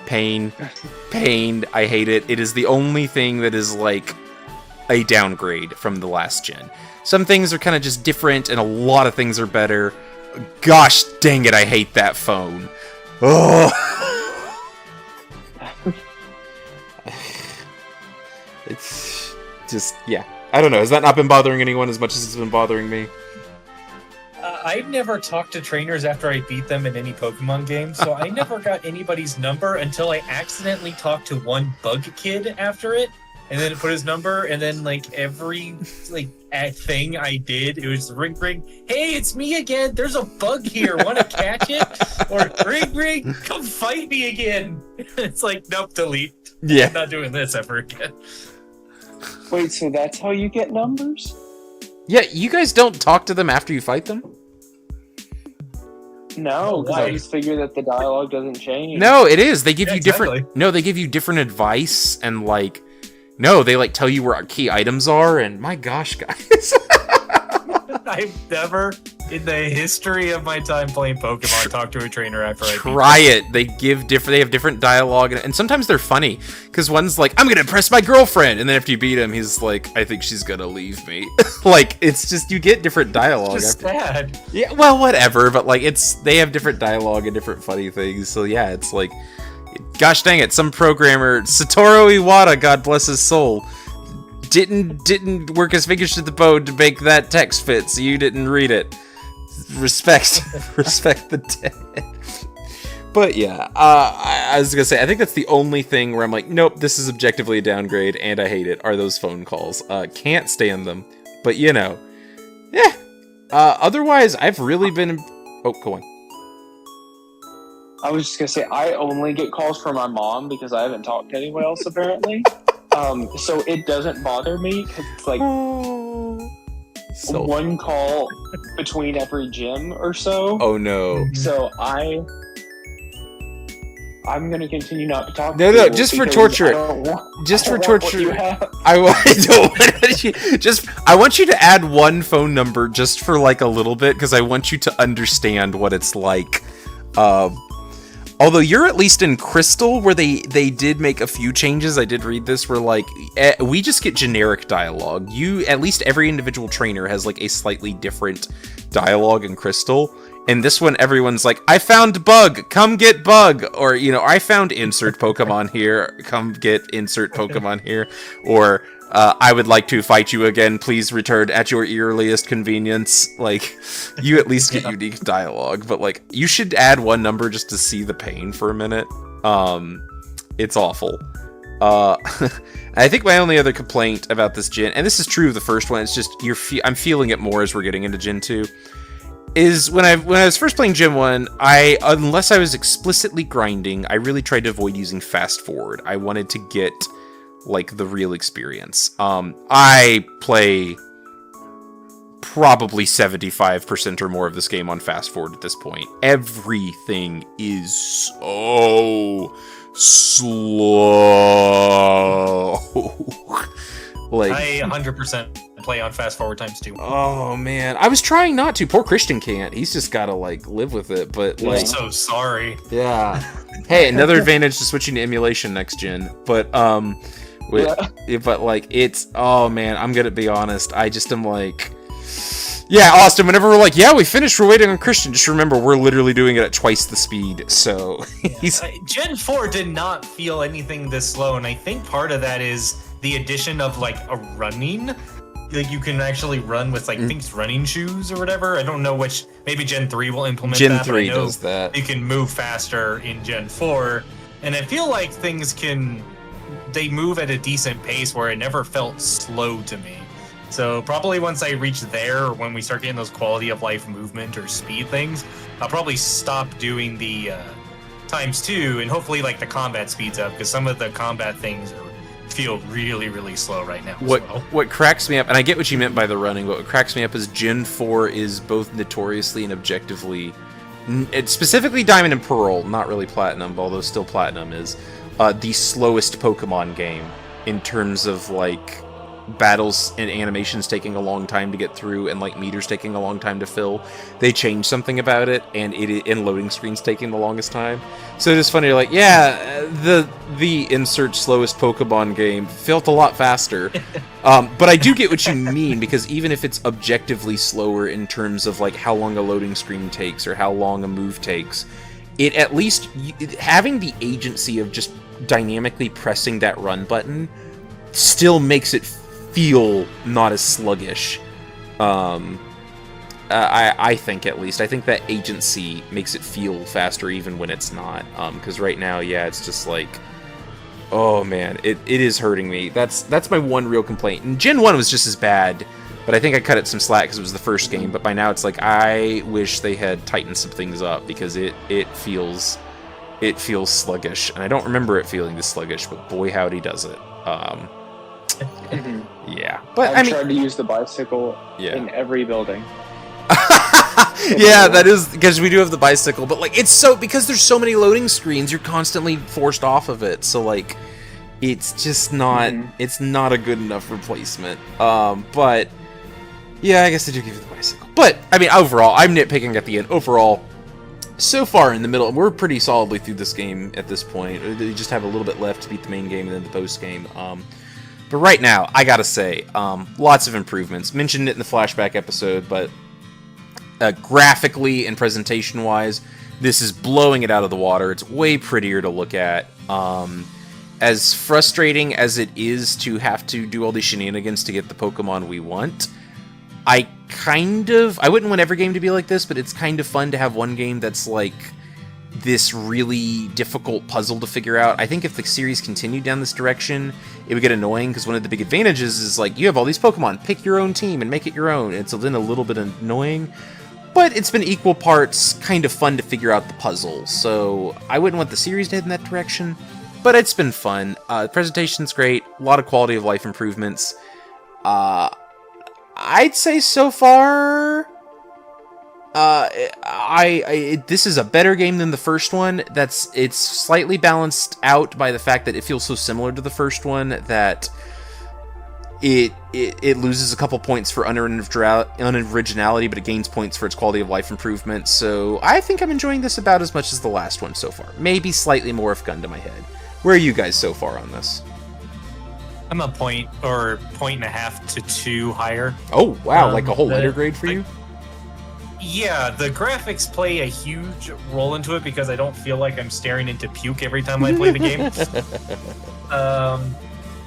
Pain, I hate it. It is the only thing that is like a downgrade from the last gen. Some things are kind of just different, and a lot of things are better. Gosh dang it, I hate that phone. Oh. It's just, yeah. I don't know. Has that not been bothering anyone as much as it's been bothering me? I've never talked to trainers after I beat them in any Pokemon game, so I never got anybody's number until I accidentally talked to one bug kid after it, and then put his number, and then like every like thing I did, it was ring ring. Hey, it's me again. There's a bug here. Want to catch it? Or ring ring, come fight me again. It's like nope, delete. Yeah, I'm not doing this ever again. Wait, so that's how you get numbers? Yeah, you guys don't talk to them after you fight them? No, because I just figure that the dialogue doesn't change. No, it is. They give you exactly. different. No, they give you different advice and like. No, they like tell you where key items are, and my gosh, guys. I've never, in the history of my time playing Pokemon, talked to a trainer after I Try it. They give different. They have different dialogue, and sometimes they're funny. Because one's like, "I'm gonna impress my girlfriend," and then after you beat him, he's like, "I think she's gonna leave me." Like it's just you get different dialogue. It's just sad. Yeah, well, whatever. But like they have different dialogue and different funny things. So yeah, it's like, gosh dang it, some programmer, Satoru Iwata, God bless his soul, didn't work his fingers to the bone to make that text fit, so you didn't read it. Respect the dead. But yeah, I was gonna say, I think that's the only thing where I'm like, nope, this is objectively a downgrade, and I hate it, are those phone calls. Can't stand them. But you know, yeah. Otherwise, I've really been. Oh, go on. I was just gonna say, I only get calls from my mom because I haven't talked to anyone else apparently. So it doesn't bother me because it's like one call between every gym or so. Oh no! So I'm gonna continue not to talk. No, to no, people just for because torture. Just for torture. I don't want you. I want you to add one phone number just for like a little bit because I want you to understand what it's like. Although you're at least in Crystal, where they did make a few changes. I did read this, where like we just get generic dialogue. At least every individual trainer has like a slightly different dialogue in Crystal. And this one, everyone's like, "I found bug, come get bug," or you know, "I found insert Pokemon here, come get insert Pokemon here," or "I would like to fight you again, please return at your earliest convenience." Like, you at least get unique dialogue, but like, you should add one number just to see the pain for a minute. It's awful. I think my only other complaint about this gen, and this is true of the first one, it's just I'm feeling it more as we're getting into Gen 2. Is when I was first playing Gen 1, unless I was explicitly grinding, I really tried to avoid using fast forward. I wanted to get like the real experience. I play probably 75% or more of this game on fast forward at this point. Everything is so slow. Like I 100% play on fast forward times 2. Oh man, I was trying not to. Poor Christian can't. He's just gotta like live with it. But like, I'm so sorry. Yeah. Hey, another advantage to switching to emulation next gen. But but like it's, oh man, I'm gonna be honest. I just am like, yeah, Austin. Whenever we're like, yeah, we finished, we're waiting on Christian. Just remember, we're literally doing it at twice the speed. So Gen 4 did not feel anything this slow, and I think part of that is the addition of like a running. Like you can actually run with like I think it's running shoes or whatever. I don't know which. Maybe Gen 3 will implement that. Gen 3 does that. You can move faster in Gen 4, and I feel like they move at a decent pace where it never felt slow to me. So probably once I reach there, or when we start getting those quality of life movement or speed things, I'll probably stop doing the times 2, and hopefully like the combat speeds up because some of the combat things are feel really, really slow right now. What cracks me up, and I get what you meant by the running, but what cracks me up is Gen 4 is both notoriously and objectively, specifically Diamond and Pearl, not really Platinum, although still Platinum is, the slowest Pokemon game in terms of, like, battles and animations taking a long time to get through and, like, meters taking a long time to fill. They changed something about it, and loading screens taking the longest time. So it's just funny, like, yeah, the insert slowest Pokemon game felt a lot faster. But I do get what you mean, because even if it's objectively slower in terms of, like, how long a loading screen takes or how long a move takes, it at least, having the agency of just dynamically pressing that run button still makes it feel not as sluggish. I think, at least. I think that agency makes it feel faster even when it's not. Because right now, yeah, it's just like, oh man, it is hurting me. That's my one real complaint. And Gen 1 was just as bad, but I think I cut it some slack because it was the first game. But by now, it's like, I wish they had tightened some things up, because it feels sluggish. And I don't remember it feeling this sluggish, but boy howdy does it. Yeah, but I've tried to use the bicycle in every building. Yeah, that is because we do have the bicycle, but like, it's so, because there's so many loading screens, you're constantly forced off of it. So like, it's just not it's not a good enough replacement. But yeah, I guess I do give it the bicycle. But I mean, overall, I'm nitpicking at the end. Overall, so far in the middle, we're pretty solidly through this game at this point. We just have a little bit left to beat the main game and then the post game. But right now, I gotta say, lots of improvements. Mentioned it in the flashback episode, but graphically and presentation-wise, this is blowing it out of the water. It's way prettier to look at. As frustrating as it is to have to do all these shenanigans to get the Pokemon we want, I wouldn't want every game to be like this, but it's kind of fun to have one game that's like this really difficult puzzle to figure out. I think if the series continued down this direction, it would get annoying, because one of the big advantages is, like, you have all these Pokemon, pick your own team and make it your own. It's then a little bit annoying, but it's been equal parts kind of fun to figure out the puzzle. So I wouldn't want the series to head in that direction, but it's been fun. The presentation's great, a lot of quality of life improvements. I'd say so far, this is a better game than the first one. It's slightly balanced out by the fact that it feels so similar to the first one that it loses a couple points for unoriginality, but it gains points for its quality of life improvement. So I think I'm enjoying this about as much as the last one so far. Maybe slightly more if gun to my head. Where are you guys so far on this? I'm a point or point and a half to 2 higher. Oh wow, like a whole letter grade for you? Yeah, the graphics play a huge role into it, because I don't feel like I'm staring into puke every time I play the game.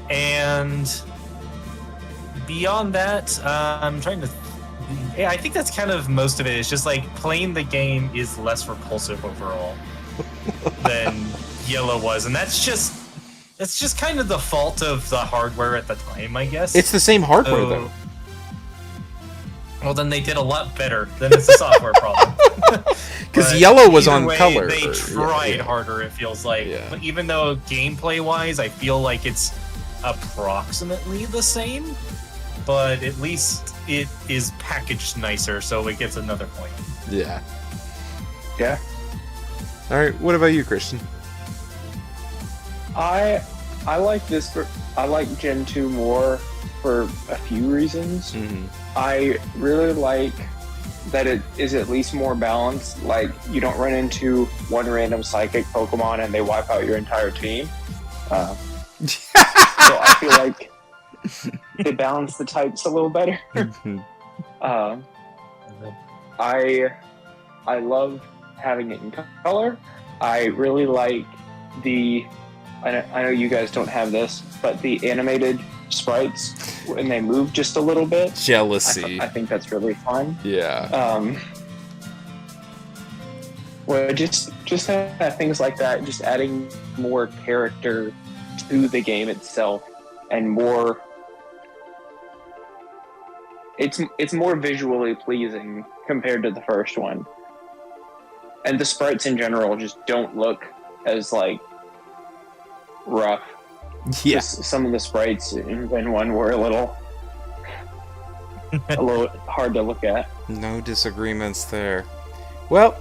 And beyond that, I'm trying to... Yeah, I think that's kind of most of it. It's just like playing the game is less repulsive overall than Yellow was. And that's just kind of the fault of the hardware at the time, I guess. It's the same hardware, though. Well, then they did a lot better. Then it's a software problem. Because Yellow was on color. They tried harder, it feels like. Yeah. But even though gameplay-wise, I feel like it's approximately the same, but at least it is packaged nicer, so it gets another point. Yeah. Yeah. All right. What about you, Christian? I like this. I like Gen 2 more for a few reasons. I really like that it is at least more balanced. Like, you don't run into one random psychic Pokemon and they wipe out your entire team. So I feel like they balance the types a little better. I love having it in color. I really like I know you guys don't have this, but the animated sprites when they move just a little bit. Jealousy. I think that's really fun. Yeah. Well, just things like that, just adding more character to the game itself, and more. It's more visually pleasing compared to the first one, and the sprites in general just don't look as like rough Yeah. Just some of the sprites in Gen 1 were a little hard to look at. No disagreements there. Well,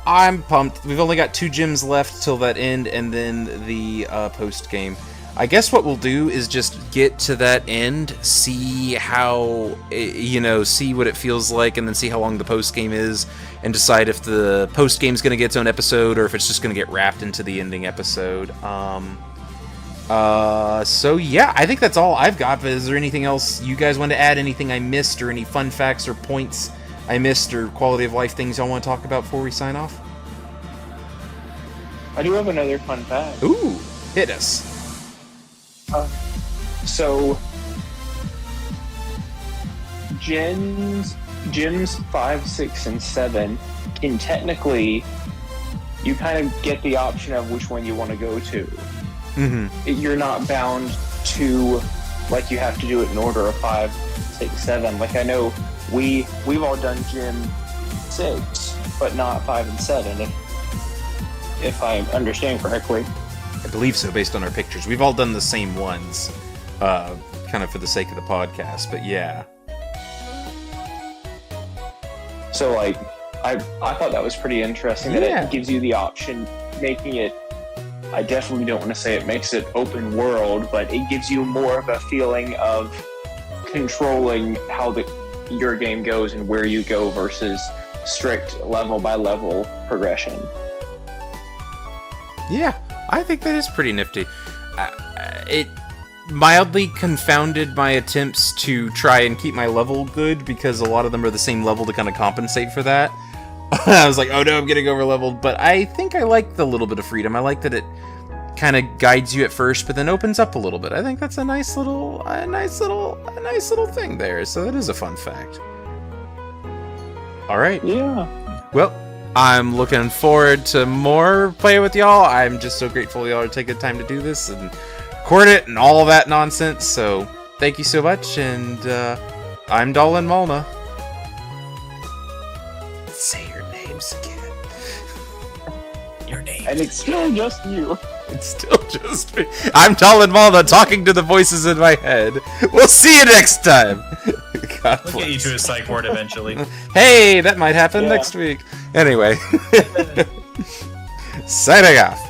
I'm pumped. We've only got 2 gyms left till that end, and then the post game. I guess what we'll do is just get to that end, see how, see what it feels like, and then see how long the post game is, and decide if the post game's going to get its own episode or if it's just going to get wrapped into the ending episode. So yeah, I think that's all I've got. But is there anything else you guys want to add? Anything I missed, or any fun facts or points I missed, or quality of life things y'all want to talk about before we sign off? I do have another fun fact. Ooh, hit us. So, gyms 5, 6, and 7 can technically, you kind of get the option of which one you want to go to. Mm-hmm. You're not bound to, like, you have to do it in order of 5, 6, 7. Like, I know we've all done gym 6, but not 5 and 7, if I understand correctly. I believe so, based on our pictures. We've all done the same ones, kind of for the sake of the podcast, but yeah. So, like, I thought that was pretty interesting that it gives you the option, making it, I definitely don't want to say it makes it open world, but it gives you more of a feeling of controlling how your game goes and where you go versus strict level by level progression. Yeah, I think that is pretty nifty. It mildly confounded my attempts to try and keep my level good, because a lot of them are the same level to kind of compensate for that. I was like, oh no, I'm getting over leveled, but I think I like the little bit of freedom. I like that it kind of guides you at first, but then opens up a little bit. I think that's a nice little thing there. So that is a fun fact. All right. Yeah. Well, I'm looking forward to more playing with y'all. I'm just so grateful y'all are taking the time to do this and record it and all that nonsense. So thank you so much. And I'm Dolan Malna. Say your names again. Your name. And it's still just you. It's still just me. I'm Dolan Malna talking to the voices in my head. We'll see you next time. God We'll get you to a psych ward eventually. Hey, that might happen next week. Anyway. Signing off.